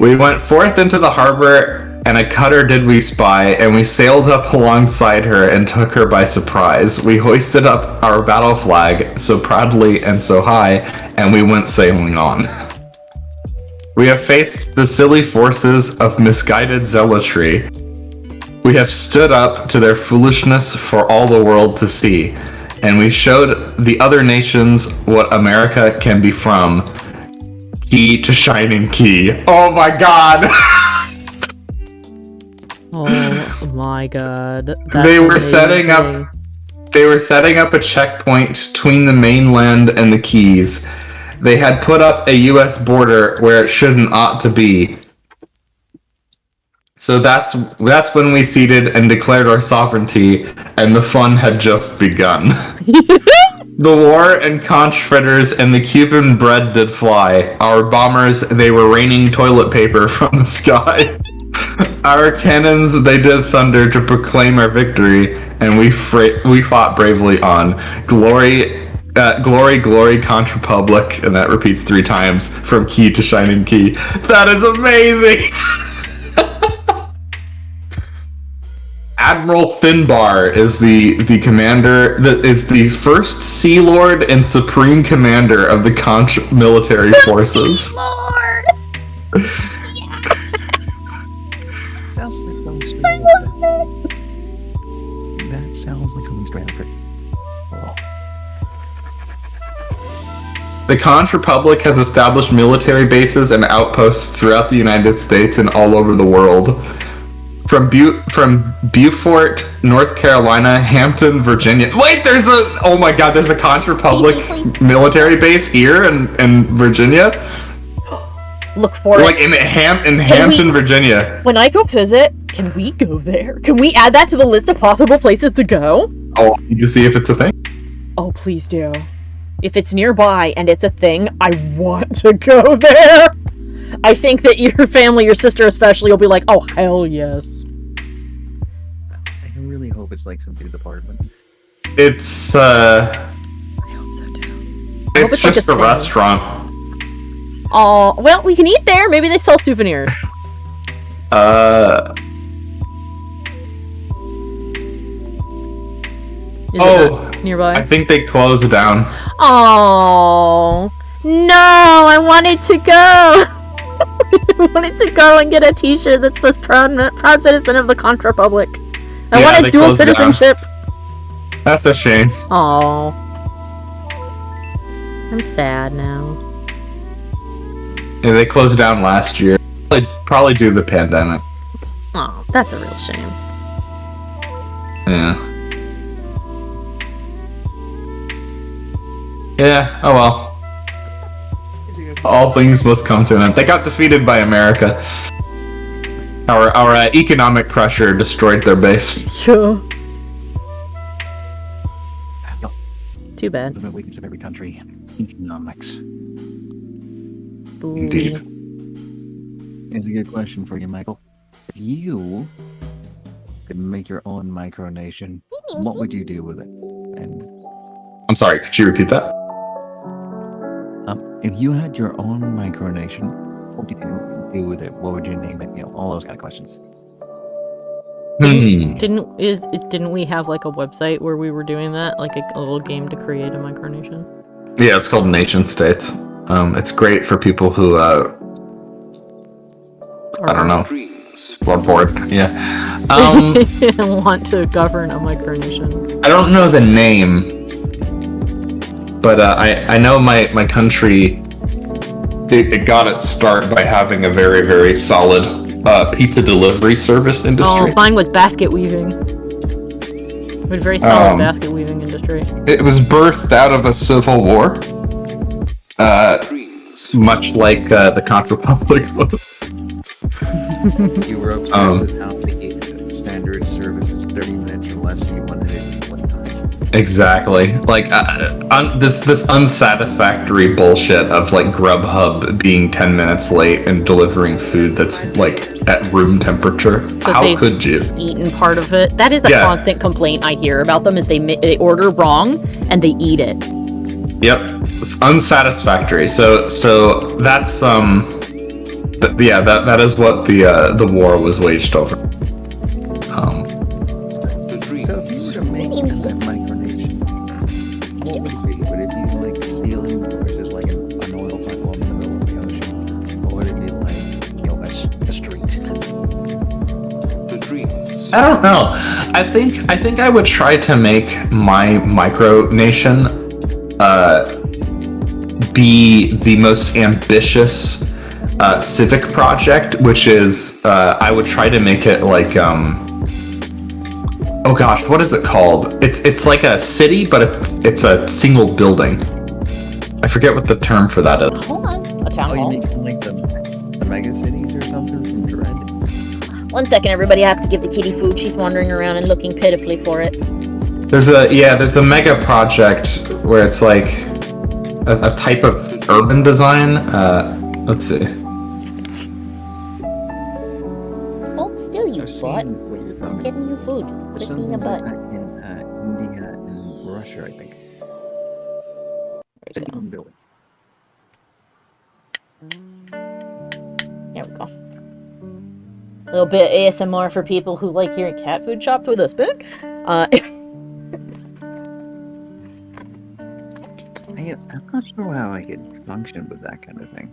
[SPEAKER 2] We went forth into the harbor and a cutter did we spy, and we sailed up alongside her and took her by surprise. We hoisted up our battle flag so proudly and so high, and we went sailing on. We have faced the silly forces of misguided zealotry. We have stood up to their foolishness for all the world to see, and we showed the other nations what America can be from. Key to shining key. Oh my god!
[SPEAKER 1] Oh my god.
[SPEAKER 2] They were setting up a checkpoint between the mainland and the Keys. They had put up a US border where it shouldn't ought to be. So that's when we ceded and declared our sovereignty, and the fun had just begun. The war and conch fritters and the Cuban bread did fly. Our bombers, they were raining toilet paper from the sky. Our cannons, they did thunder to proclaim our victory, and we fought bravely on. Glory, glory, glory, Conch Republic, and that repeats 3 times from key to shining key. That is amazing! Admiral Finbar is the commander, is the first Sea Lord and Supreme Commander of the Conch military forces.
[SPEAKER 1] Lord!
[SPEAKER 4] That sounds like something straight up. Oh.
[SPEAKER 2] The Conch Republic has established military bases and outposts throughout the United States and all over the world. From Beaufort, North Carolina, Hampton, Virginia. Wait, there's a Conch Republic military base here in Virginia.
[SPEAKER 1] Look for
[SPEAKER 2] like
[SPEAKER 1] it.
[SPEAKER 2] in Hampton, Virginia.
[SPEAKER 1] When I go visit, can we go there? Can we add that to the list of possible places to go?
[SPEAKER 2] Oh, you can see if it's a thing.
[SPEAKER 1] Oh, please do. If it's nearby and it's a thing, I want to go there. I think that your family, your sister especially, will be like, oh, hell yes.
[SPEAKER 4] I really hope it's like some dude's apartment.
[SPEAKER 2] It's,
[SPEAKER 1] I hope so too.
[SPEAKER 2] it's just a restaurant.
[SPEAKER 1] Oh, well, we can eat there. Maybe they sell souvenirs. Is it nearby?
[SPEAKER 2] I think they closed it down.
[SPEAKER 1] Oh, no, I wanted to go. I wanted to go and get a t-shirt that says proud citizen of the Conch Republic. I wanted dual citizenship.
[SPEAKER 2] That's a shame.
[SPEAKER 1] Oh, I'm sad now.
[SPEAKER 2] Yeah, they closed it down last year. Probably due to the pandemic.
[SPEAKER 1] Oh, that's a real shame.
[SPEAKER 2] Yeah. Yeah, oh well. All things must come to an end. They got defeated by America. Our economic pressure destroyed their base.
[SPEAKER 1] Sure. Too bad.
[SPEAKER 4] The weakness of every country. Economics.
[SPEAKER 1] Ooh.
[SPEAKER 2] Indeed.
[SPEAKER 4] Here's a good question for you, Michael. If you could make your own micronation, what would you do with it? And
[SPEAKER 2] I'm sorry, could you repeat that?
[SPEAKER 4] if you had your own micronation, what would you do with it? What would you name it? You know, all those kind of questions.
[SPEAKER 1] Didn't we have like a website where we were doing that, like a little game to create a micronation?
[SPEAKER 2] Yeah, it's called Nation States. It's great for people who I don't know, are bored. Yeah.
[SPEAKER 1] Want to govern a micronation.
[SPEAKER 2] I don't know the name, but I know my country. It got its start by having a very, very solid pizza delivery service industry.
[SPEAKER 1] Oh, mine was basket weaving. We had a very solid basket weaving industry.
[SPEAKER 2] It was birthed out of a civil war, much like the Conch Republic was.
[SPEAKER 4] You were upset with how the standard service was 30 minutes or less, so you wanted it in one time.
[SPEAKER 2] Exactly. Like this unsatisfactory bullshit of like Grubhub being 10 minutes late and delivering food that's like at room temperature.
[SPEAKER 1] So
[SPEAKER 2] how could you?
[SPEAKER 1] Eaten part of it. That is a constant complaint I hear about them. Is they order wrong and they eat it. Yep,
[SPEAKER 2] it's unsatisfactory. So that's Yeah, that is what the war was waged over.
[SPEAKER 4] So if you were to make that micronation, what would it be? Would it be like ceiling, or just like an oil platform in the middle of the ocean? Or would it be like, a street?
[SPEAKER 2] I don't know. I think I would try to make my micronation be the most ambitious civic project, which is I would try to make it like oh gosh, what is it called? It's like a city, but it's a single building. I forget what the term for that is.
[SPEAKER 1] Hold on. A town
[SPEAKER 4] Oh, you
[SPEAKER 1] hall.
[SPEAKER 4] mean like the mega cities or something from Dread?
[SPEAKER 1] 1 second, everybody. I have to give the kitty food. She's wandering around and looking pitifully for it.
[SPEAKER 2] There's a mega project where it's like a type of urban design. Let's see.
[SPEAKER 1] Hold still, you
[SPEAKER 4] I've
[SPEAKER 1] slut.
[SPEAKER 4] seen what you're
[SPEAKER 1] I'm
[SPEAKER 4] talking
[SPEAKER 1] getting you food.
[SPEAKER 4] about.
[SPEAKER 1] Quit
[SPEAKER 4] Some
[SPEAKER 1] being a
[SPEAKER 4] things are
[SPEAKER 1] butt.
[SPEAKER 4] back in India and Russia, I think. It's a different building.
[SPEAKER 1] There we go. A little bit of ASMR for people who like hearing cat food chopped with a spoon.
[SPEAKER 4] I'm not sure how I could function with that kind of thing.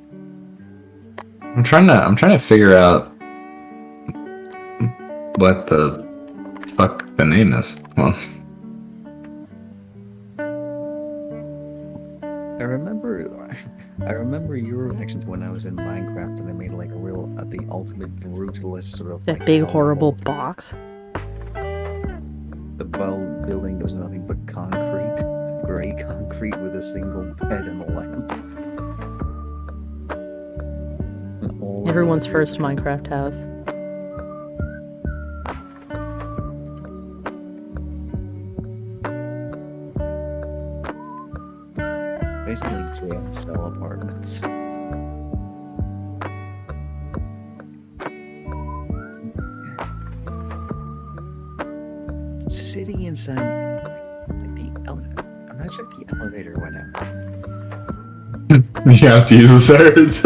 [SPEAKER 2] I'm trying to figure out what the fuck the name is. Well,
[SPEAKER 4] I remember your reactions when I was in Minecraft and I made like a real the ultimate brutalist sort of
[SPEAKER 1] that
[SPEAKER 4] like,
[SPEAKER 1] big
[SPEAKER 4] hell
[SPEAKER 1] horrible
[SPEAKER 4] world.
[SPEAKER 1] box.
[SPEAKER 4] The building was nothing but concrete, gray concrete with a single bed and a lamp. And all
[SPEAKER 1] Everyone's
[SPEAKER 4] the-
[SPEAKER 1] first Minecraft house.
[SPEAKER 4] Basically jail cell apartments. Sitting inside like the elevator. Imagine if the elevator went out.
[SPEAKER 2] you have to use the stairs.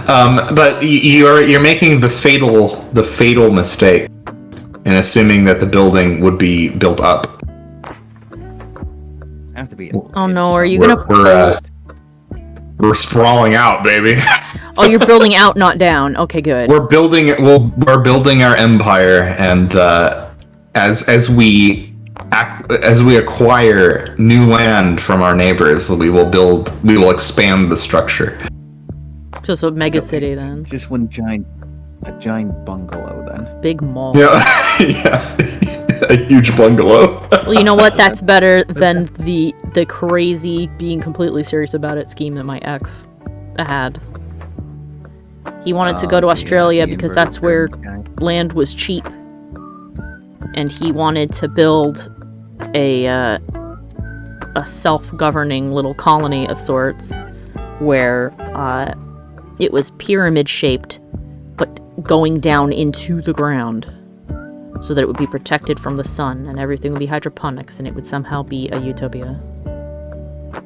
[SPEAKER 2] But you're making the fatal mistake in assuming that the building would be built up.
[SPEAKER 4] Have to be.
[SPEAKER 1] Oh no, are you
[SPEAKER 2] We're-
[SPEAKER 1] gonna?
[SPEAKER 2] We're sprawling out, baby.
[SPEAKER 1] Oh, you're building out, not down. Okay, good.
[SPEAKER 2] We're building our empire, and as we acquire new land from our neighbors, we will expand the structure.
[SPEAKER 1] Just a mega
[SPEAKER 4] Okay.
[SPEAKER 1] city then.
[SPEAKER 4] Just a giant bungalow then.
[SPEAKER 1] Big mall.
[SPEAKER 2] Yeah, yeah, a huge bungalow.
[SPEAKER 1] Well, you know what? That's better than the crazy being completely serious about it scheme that my ex had. He wanted to go to Australia because that's where land was cheap, and he wanted to build a self-governing little colony of sorts where it was pyramid shaped, but going down into the ground, so that it would be protected from the sun, and everything would be hydroponics, and it would somehow be a utopia.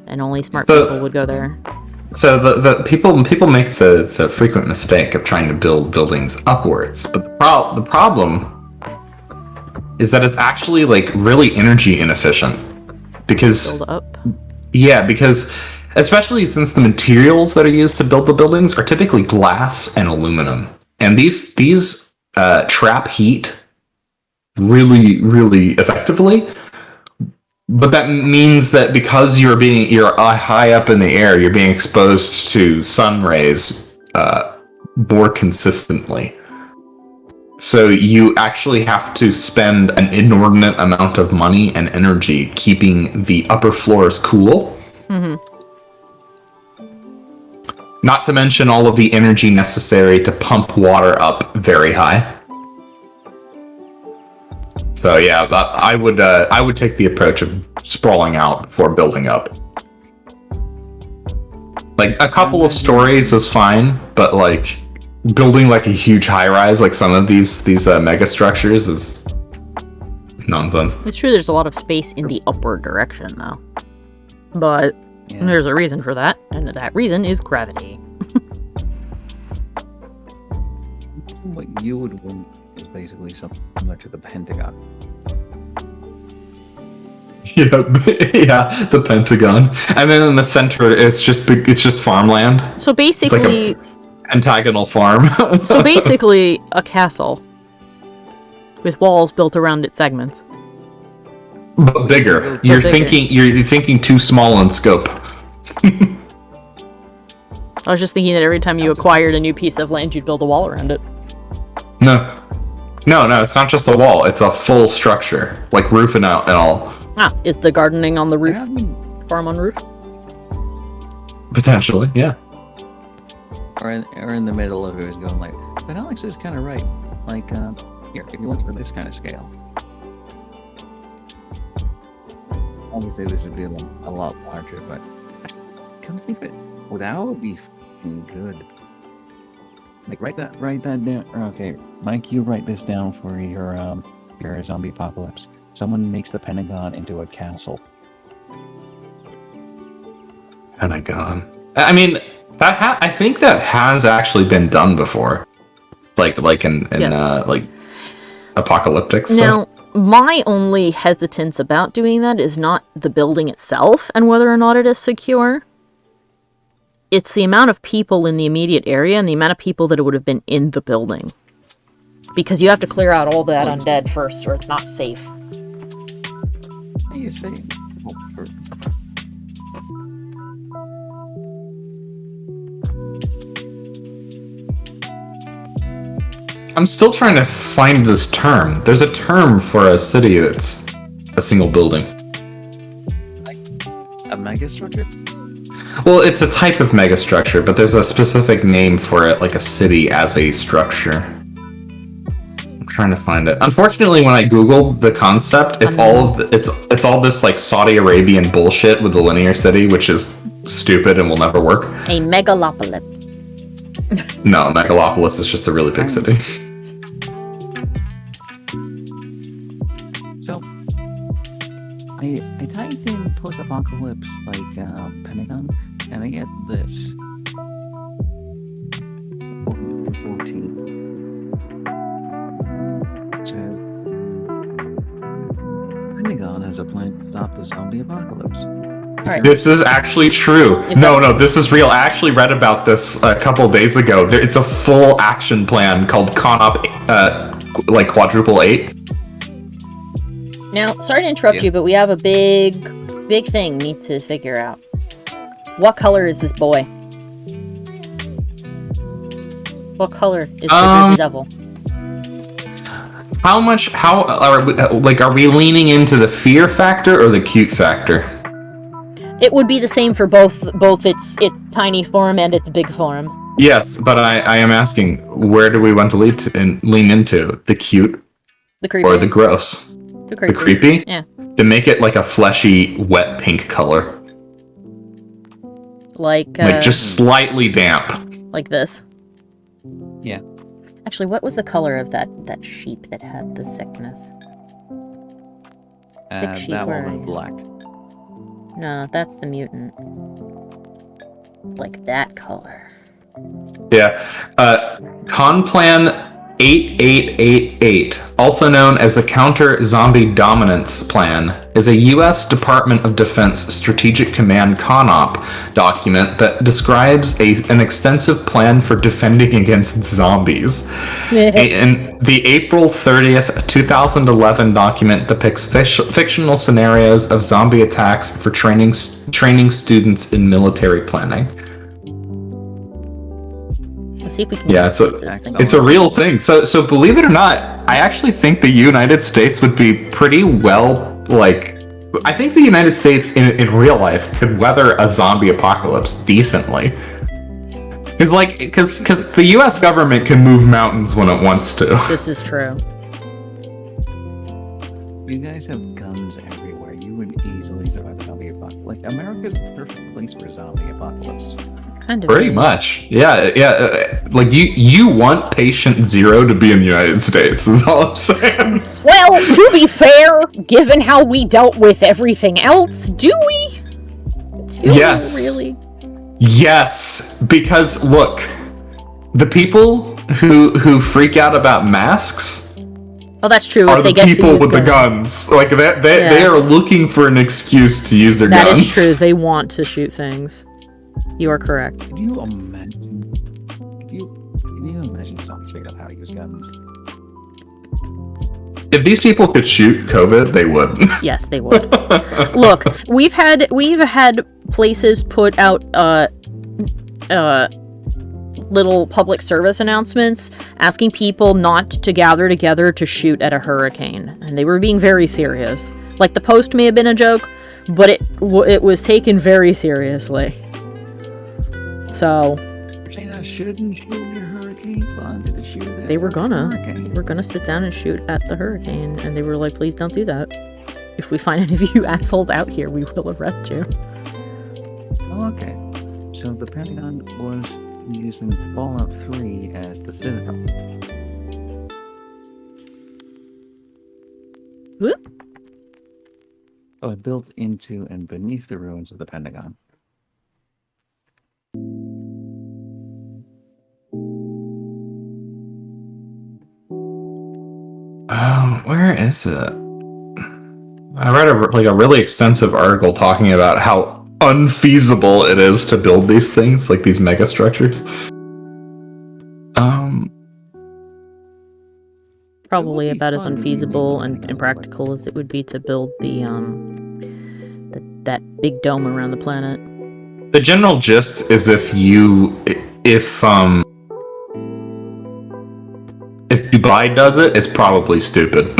[SPEAKER 1] And only smart people would go there.
[SPEAKER 2] So the people make the frequent mistake of trying to build buildings upwards, but the problem is that it's actually like really energy inefficient because
[SPEAKER 1] Build up.
[SPEAKER 2] because especially since the materials that are used to build the buildings are typically glass and aluminum, and these trap heat really effectively. But that means that because you're high up in the air, you're being exposed to sun rays more consistently. So you actually have to spend an inordinate amount of money and energy keeping the upper floors cool.
[SPEAKER 1] Mm-hmm.
[SPEAKER 2] Not to mention all of the energy necessary to pump water up very high. So yeah, I would take the approach of sprawling out before building up. Like a couple of stories is fine, but like building like a huge high rise like some of these mega structures is nonsense.
[SPEAKER 1] It's true there's a lot of space in the upward direction, though. But And there's a reason for that, and that reason is gravity.
[SPEAKER 4] What you would want is basically something similar to the Pentagon.
[SPEAKER 2] Yeah, yeah, the Pentagon, and then in the center, it's just farmland.
[SPEAKER 1] So basically,
[SPEAKER 2] it's like a pentagonal farm.
[SPEAKER 1] so basically, a castle with walls built around its segments.
[SPEAKER 2] But bigger. You're thinking too small in scope.
[SPEAKER 1] I was just thinking that every time you acquired a new piece of land, you'd build a wall around it.
[SPEAKER 2] No, it's not just a wall. It's a full structure, like roof and all.
[SPEAKER 1] Ah, is the gardening on the roof? Farm on roof?
[SPEAKER 2] Potentially, yeah.
[SPEAKER 4] Or in the middle of it was going like, but Alex is kind of right. Like, here, if you want for this kind of scale. Obviously, this would be a lot larger, but come to think of it, well, that would be f***ing good. Like, write that down. Okay, Mike, you write this down for your zombie apocalypse. Someone makes the Pentagon into a castle.
[SPEAKER 2] Pentagon. I mean, I think that has actually been done before, like in
[SPEAKER 1] Yes.
[SPEAKER 2] like apocalyptic stuff.
[SPEAKER 1] Now, my only hesitance about doing that is not the building itself and whether or not it is secure. It's the amount of people in the immediate area and the amount of people that would have been in the building. Because you have to clear out all that undead first, or it's not safe.
[SPEAKER 4] What are you saying?
[SPEAKER 2] I'm still trying to find this term. There's a term for a city that's a single building.
[SPEAKER 4] A megastructure?
[SPEAKER 2] Well, it's a type of megastructure, but there's a specific name for it, like a city as a structure. I'm trying to find it. Unfortunately, when I googled the concept, it's it's all this like Saudi Arabian bullshit with the linear city, which is stupid and will never work.
[SPEAKER 1] A megalopolis.
[SPEAKER 2] No, Megalopolis is just a really big city.
[SPEAKER 4] So, I typed in post-apocalypse, like, Pentagon, and I get this. 14. It says, Pentagon has a plan to stop the zombie apocalypse.
[SPEAKER 1] Alright.
[SPEAKER 2] This is actually true. No, this is real. I actually read about this a couple days ago. It's a full action plan called ConOp, like quadruple 8.
[SPEAKER 1] Now, sorry to interrupt you, but we have a big thing we need to figure out. What color is this boy? What color is the Jersey Devil?
[SPEAKER 2] How are we leaning into the fear factor or the cute factor?
[SPEAKER 1] It would be the same for both its tiny form and its big form.
[SPEAKER 2] Yes, but I am asking, where do we want to lean into? The cute
[SPEAKER 1] The creepy.
[SPEAKER 2] or the gross?
[SPEAKER 1] The creepy.
[SPEAKER 2] The creepy?
[SPEAKER 1] Yeah.
[SPEAKER 2] To make it like a fleshy, wet pink color.
[SPEAKER 1] Like
[SPEAKER 2] just slightly damp.
[SPEAKER 1] like this.
[SPEAKER 4] Yeah.
[SPEAKER 1] Actually, what was the color of that sheep that had the sickness? Sick sheep
[SPEAKER 4] That one
[SPEAKER 1] or-
[SPEAKER 4] was black.
[SPEAKER 1] No, that's the mutant. Like that color.
[SPEAKER 2] Yeah. Conplan 8888, also known as the Counter-Zombie Dominance Plan, is a U.S. Department of Defense Strategic Command CONOP document that describes an extensive plan for defending against zombies. And the April 30th, 2011 document depicts fictional scenarios of zombie attacks for training students in military planning.
[SPEAKER 1] Let's see if we can
[SPEAKER 2] Yeah,
[SPEAKER 1] this thing.
[SPEAKER 2] it's a real thing. So believe it or not, I actually think the United States would be pretty well, I think the United States in real life could weather a zombie apocalypse decently. Because the U.S. government can move mountains when it wants to.
[SPEAKER 1] This is true.
[SPEAKER 4] You guys have guns everywhere. You would easily survive a zombie apocalypse. Like, America's the perfect place for a zombie apocalypse.
[SPEAKER 1] Kind of.
[SPEAKER 2] Pretty
[SPEAKER 1] is.
[SPEAKER 2] much, yeah. Like you want patient zero to be in the United States. Is all I'm saying.
[SPEAKER 1] Well, to be fair, given how we dealt with everything else, do we? It's
[SPEAKER 2] Yes.
[SPEAKER 1] Really?
[SPEAKER 2] Yes, because look, the people who freak out about masks
[SPEAKER 1] Oh, that's true.
[SPEAKER 2] are
[SPEAKER 1] If they
[SPEAKER 2] the
[SPEAKER 1] get to
[SPEAKER 2] people
[SPEAKER 1] use
[SPEAKER 2] with the
[SPEAKER 1] guns.
[SPEAKER 2] guns. Like they are looking for an excuse to use their
[SPEAKER 1] That
[SPEAKER 2] guns.
[SPEAKER 1] is true. They want to shoot things. You are correct.
[SPEAKER 4] Can you imagine? Can you imagine someone straight up how to use guns?
[SPEAKER 2] If these people could shoot COVID, they would.
[SPEAKER 1] Yes, they would. Look, we've had places put out little public service announcements asking people not to gather together to shoot at a hurricane, and they were being very serious. Like, the post may have been a joke, but it was taken very seriously. So
[SPEAKER 4] Saying I shouldn't shoot at a hurricane, but I'm gonna shoot at
[SPEAKER 1] they were gonna.
[SPEAKER 4] hurricane.
[SPEAKER 1] They were gonna sit down and shoot at the hurricane, and they were like, please don't do that. If we find any of you assholes out here, we will arrest you.
[SPEAKER 4] Oh, okay. So the Pentagon was using Fallout 3 as the Citadel.
[SPEAKER 1] Whoop.
[SPEAKER 4] Oh, built into and beneath the ruins of the Pentagon.
[SPEAKER 2] Where is it? I read a really extensive article talking about how unfeasible it is to build these things, like these mega structures.
[SPEAKER 1] Probably
[SPEAKER 4] be
[SPEAKER 1] about as
[SPEAKER 4] fun,
[SPEAKER 1] unfeasible
[SPEAKER 4] maybe,
[SPEAKER 1] and impractical as it would be to build that big dome around the planet.
[SPEAKER 2] The general gist is if Dubai does it, it's probably stupid.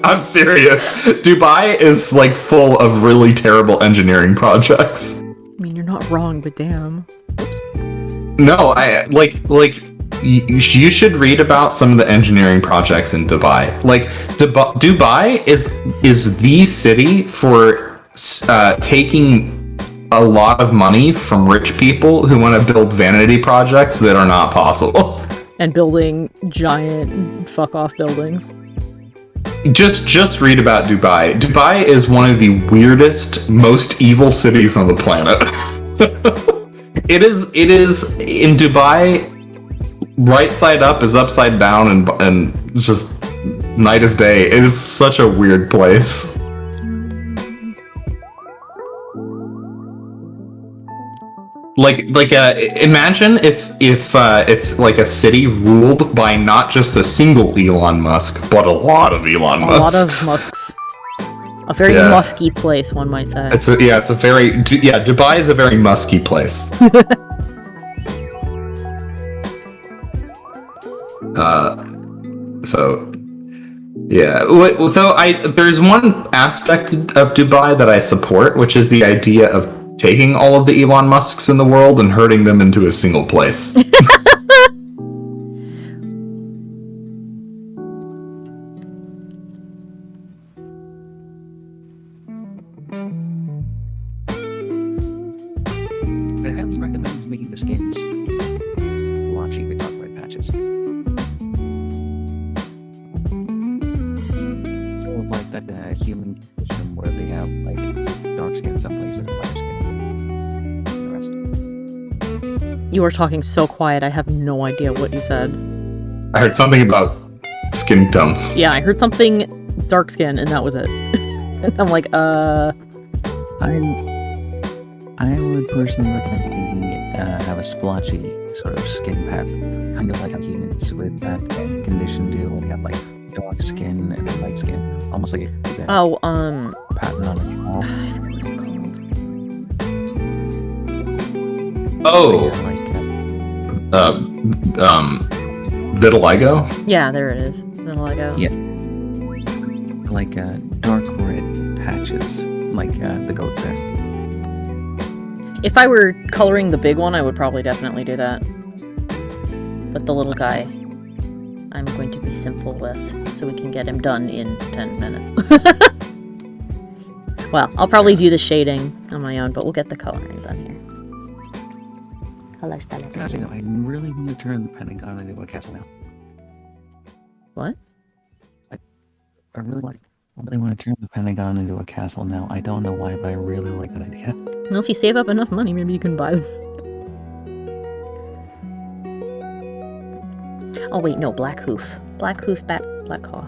[SPEAKER 2] I'm serious. Dubai is like full of really terrible engineering projects.
[SPEAKER 1] I mean, you're not wrong, but damn.
[SPEAKER 2] No, you should read about some of the engineering projects in Dubai. Like Dubai is the city for taking a lot of money from rich people who want to build vanity projects that are not possible.
[SPEAKER 1] And building giant fuck-off buildings.
[SPEAKER 2] Just read about Dubai. Dubai is one of the weirdest, most evil cities on the planet. It is in Dubai, right side up is upside down and just night is day. It is such a weird place. Imagine if it's like a city ruled by not just a single Elon Musk, but a lot of Elon Musks.
[SPEAKER 1] A lot of Musks. A very musky place, one might say.
[SPEAKER 2] Dubai is a very musky place. There's one aspect of Dubai that I support, which is the idea of taking all of the Elon Musks in the world and herding them into a single place.
[SPEAKER 4] I highly recommend making the skins watching the dark red patches. Sort of like that human condition where they have like dark skin in some places and lighter skin in the rest.
[SPEAKER 1] You are talking so quiet, I have no idea what you said.
[SPEAKER 2] I heard something about skin tones.
[SPEAKER 1] Yeah, I heard something dark skin, and that was it. And I'm like,
[SPEAKER 4] I would personally recommend making have a splotchy sort of skin pattern, kind of like how humans with that condition do when we have like dark skin and then light skin, almost like a pattern on a wall.
[SPEAKER 2] Oh, vitiligo?
[SPEAKER 1] yeah, there it is. Vitiligo.
[SPEAKER 4] Yeah. Like dark red patches, like the goat there.
[SPEAKER 1] If I were coloring the big one, I would probably definitely do that. But the little guy, I'm going to be simple with, so we can get him done in 10 minutes. Well, I'll probably do the shading on my own, but we'll get the coloring done here. Color style.
[SPEAKER 4] Guys, you know, I really want to turn the Pentagon into a castle now.
[SPEAKER 1] What?
[SPEAKER 4] I really want I really want to turn the Pentagon into a castle now. I don't know why, but I really like that idea.
[SPEAKER 1] Well, if you save up enough money, maybe you can buy them. Oh wait, no, Black Hoof. Black Hoof, Black Claw.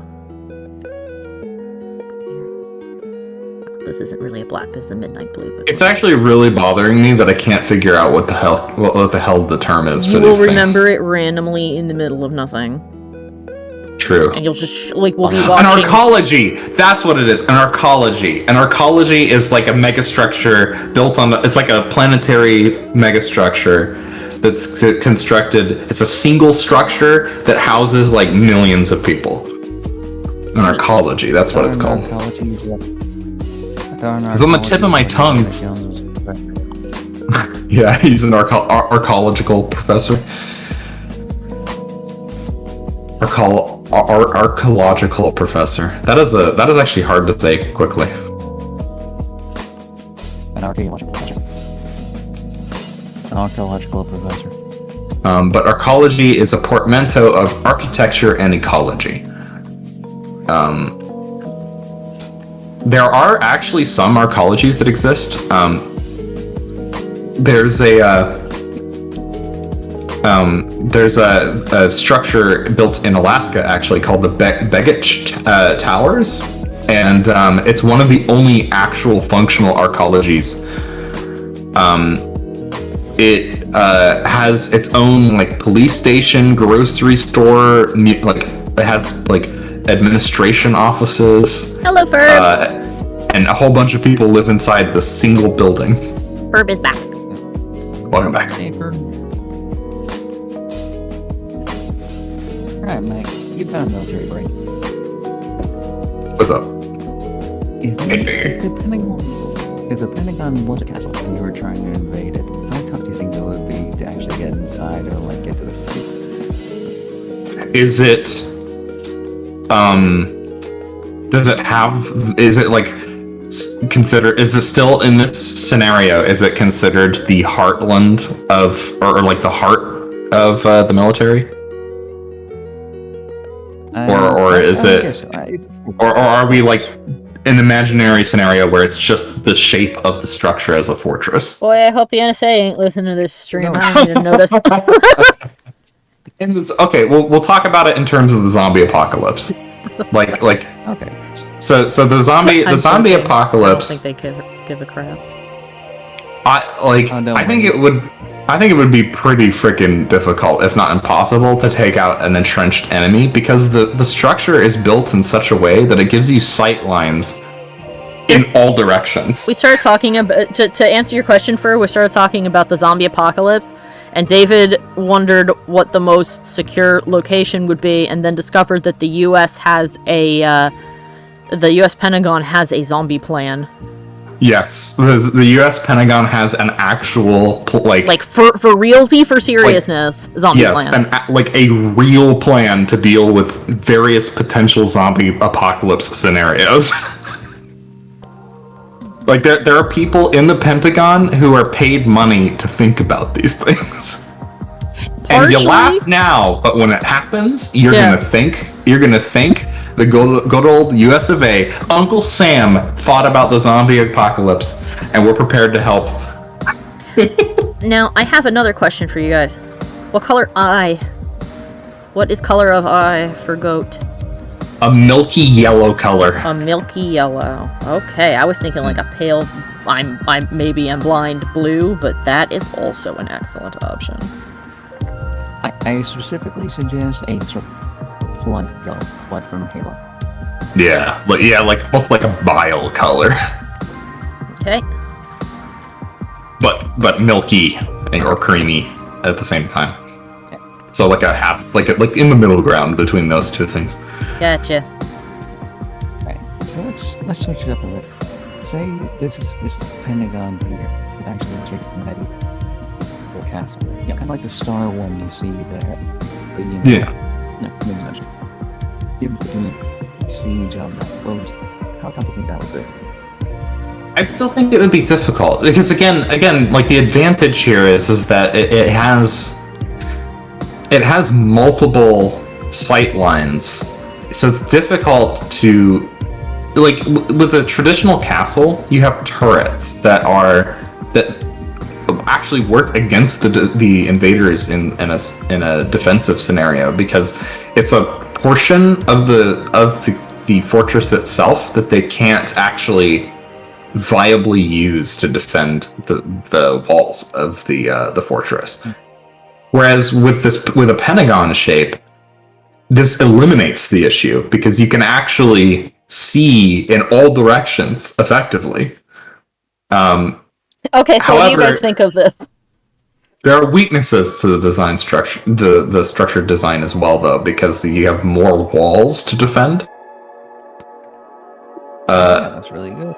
[SPEAKER 1] This isn't really a black, this is a midnight blue. But
[SPEAKER 2] It's actually really bothering me that I can't figure out what the hell the term is for
[SPEAKER 1] you
[SPEAKER 2] these
[SPEAKER 1] will remember it randomly in the middle of nothing.
[SPEAKER 2] things. True.
[SPEAKER 1] And you'll just, like, we'll be
[SPEAKER 2] An
[SPEAKER 1] watching...
[SPEAKER 2] arcology! That's what it is, an arcology. An arcology is like a megastructure built on it's like a planetary megastructure that's constructed. It's a single structure that houses like millions of people. An arcology, that's what it's called. It's on the tip of my tongue. Yeah, he's an archaeological professor. Archaeological professor. That is actually hard to say quickly.
[SPEAKER 4] An archaeological professor. An archaeological professor.
[SPEAKER 2] But archaeology is a portmanteau of architecture and ecology. There are actually some archaeologies that exist. There's a structure built in Alaska actually called the Begich Towers, and it's one of the only actual functional archaeologies. It has its own like police station, grocery store, like it has like administration offices.
[SPEAKER 1] Hello, Ferb!
[SPEAKER 2] And a whole bunch of people live inside the single building.
[SPEAKER 1] Ferb is back.
[SPEAKER 2] Welcome back.
[SPEAKER 4] Hey, Ferb. Alright, Mike. You found a military break.
[SPEAKER 2] What's up?
[SPEAKER 4] If the Pentagon was a castle and you were trying to invade it, how tough do you think it would be to actually get inside or like get to the city?
[SPEAKER 2] Is it does it have, is it like considered, is it still in this scenario, is it considered the heartland of, or like the heart of the military? Or is it, or are we like an imaginary scenario where it's just the shape of the structure as a fortress?
[SPEAKER 1] Boy, I hope the NSA ain't listening to this stream. I don't even notice.
[SPEAKER 2] Okay, we'll talk about it in terms of the zombie apocalypse. Like
[SPEAKER 4] okay.
[SPEAKER 2] So the zombie apocalypse.
[SPEAKER 1] I don't think they give a crap.
[SPEAKER 2] I think it would be pretty freaking difficult, if not impossible, to take out an entrenched enemy, because the structure is built in such a way that it gives you sight lines in all directions.
[SPEAKER 1] We started talking about, to answer your question, we started talking about the zombie apocalypse, and David wondered what the most secure location would be, and then discovered that the U.S. has the U.S. Pentagon has a zombie plan.
[SPEAKER 2] Yes, the U.S. Pentagon has an actual
[SPEAKER 1] like for realsy, for seriousness, zombie plan.
[SPEAKER 2] Yes, like a real plan to deal with various potential zombie apocalypse scenarios. Like there are people in the Pentagon who are paid money to think about these things. And you laugh now, but when it happens, you're gonna think the good old US of A, Uncle Sam thought about the zombie apocalypse, and we're prepared to help.
[SPEAKER 1] Now, I have another question for you guys. What color eye? What is color of eye for goat?
[SPEAKER 2] A milky yellow color.
[SPEAKER 1] A milky yellow. Okay, I was thinking like a pale, I'm blind blue, but that is also an excellent option.
[SPEAKER 4] I specifically suggest a sort of blood yellow, blood from Halo.
[SPEAKER 2] Yeah, like almost like a bile color.
[SPEAKER 1] Okay.
[SPEAKER 2] But milky or creamy at the same time.
[SPEAKER 4] Yeah.
[SPEAKER 2] So like a half, like in the middle ground between those two things.
[SPEAKER 1] Gotcha.
[SPEAKER 4] Right. So let's switch it up a bit. Say this Pentagon here. It actually looks like a medieval castle. You know, kind of like the Star one you see there.
[SPEAKER 2] Yeah.
[SPEAKER 4] No, maybe not. You're doing siege on that boat. How tough do you think that would be?
[SPEAKER 2] I still think it would be difficult because again, like the advantage here is that it has multiple sight lines, so it's difficult to with a traditional castle, you have turrets that actually work against the invaders in a defensive scenario, because it's a portion of the fortress itself that they can't actually viably use to defend the walls of the fortress. Whereas with a pentagon shape, this eliminates the issue because you can actually see in all directions effectively.
[SPEAKER 1] Okay, so what do you guys think of this?
[SPEAKER 2] There are weaknesses to the design structure, the structured design as well, though, because you have more walls to defend.
[SPEAKER 4] That's really good.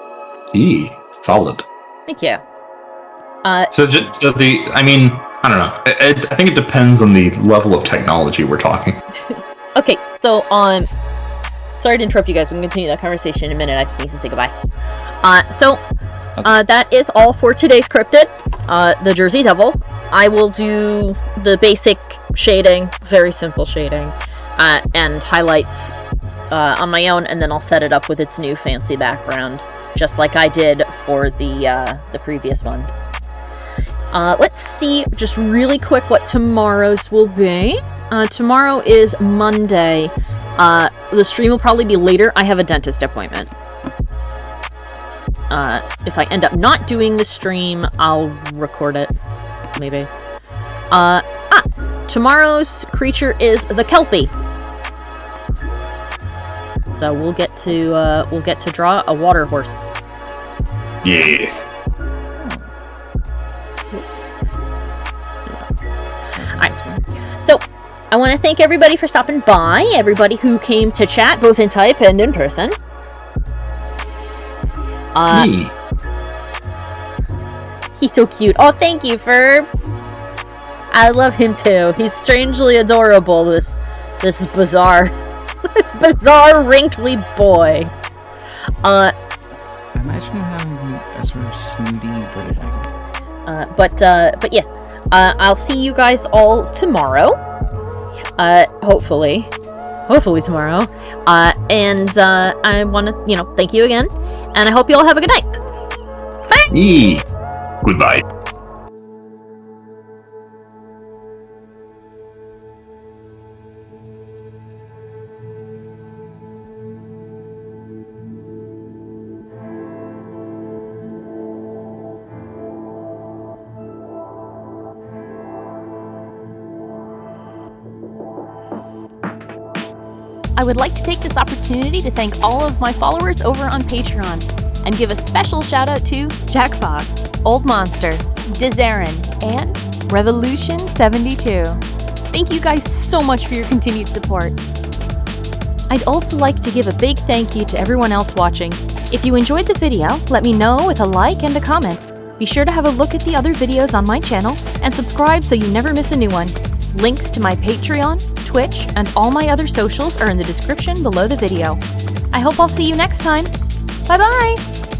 [SPEAKER 2] Solid.
[SPEAKER 1] Thank you.
[SPEAKER 2] I don't know. I think it depends on the level of technology we're talking.
[SPEAKER 1] Okay, so sorry to interrupt you guys. We can continue that conversation in a minute. I just need to say goodbye. That is all for today's cryptid. The Jersey Devil. I will do the basic shading, very simple shading, and highlights on my own, and then I'll set it up with its new fancy background, just like I did for the previous one. Let's see, just really quick, what tomorrow's will be. Tomorrow is Monday. The stream will probably be later. I have a dentist appointment. If I end up not doing the stream, I'll record it. Maybe. Tomorrow's creature is the Kelpie. So we'll get to draw a water horse.
[SPEAKER 2] Yes.
[SPEAKER 1] So, I want to thank everybody for stopping by, everybody who came to chat, both in type and in person. He's so cute. Oh, thank you, Ferb. I love him too. He's strangely adorable, this bizarre, wrinkly boy.
[SPEAKER 4] Imagine having a sort of snooty British accent.
[SPEAKER 1] But yes. I'll see you guys all tomorrow. Hopefully tomorrow. And I want to, thank you again. And I hope you all have a good night. Bye.
[SPEAKER 2] Goodbye.
[SPEAKER 8] I would like to take this opportunity to thank all of my followers over on Patreon and give a special shout out to Jack Fox, Old Monster, Dizarin, and Revolution72. Thank you guys so much for your continued support. I'd also like to give a big thank you to everyone else watching. If you enjoyed the video, let me know with a like and a comment. Be sure to have a look at the other videos on my channel and subscribe so you never miss a new one. Links to my Patreon, Twitch, and all my other socials are in the description below the video. I hope I'll see you next time. Bye bye!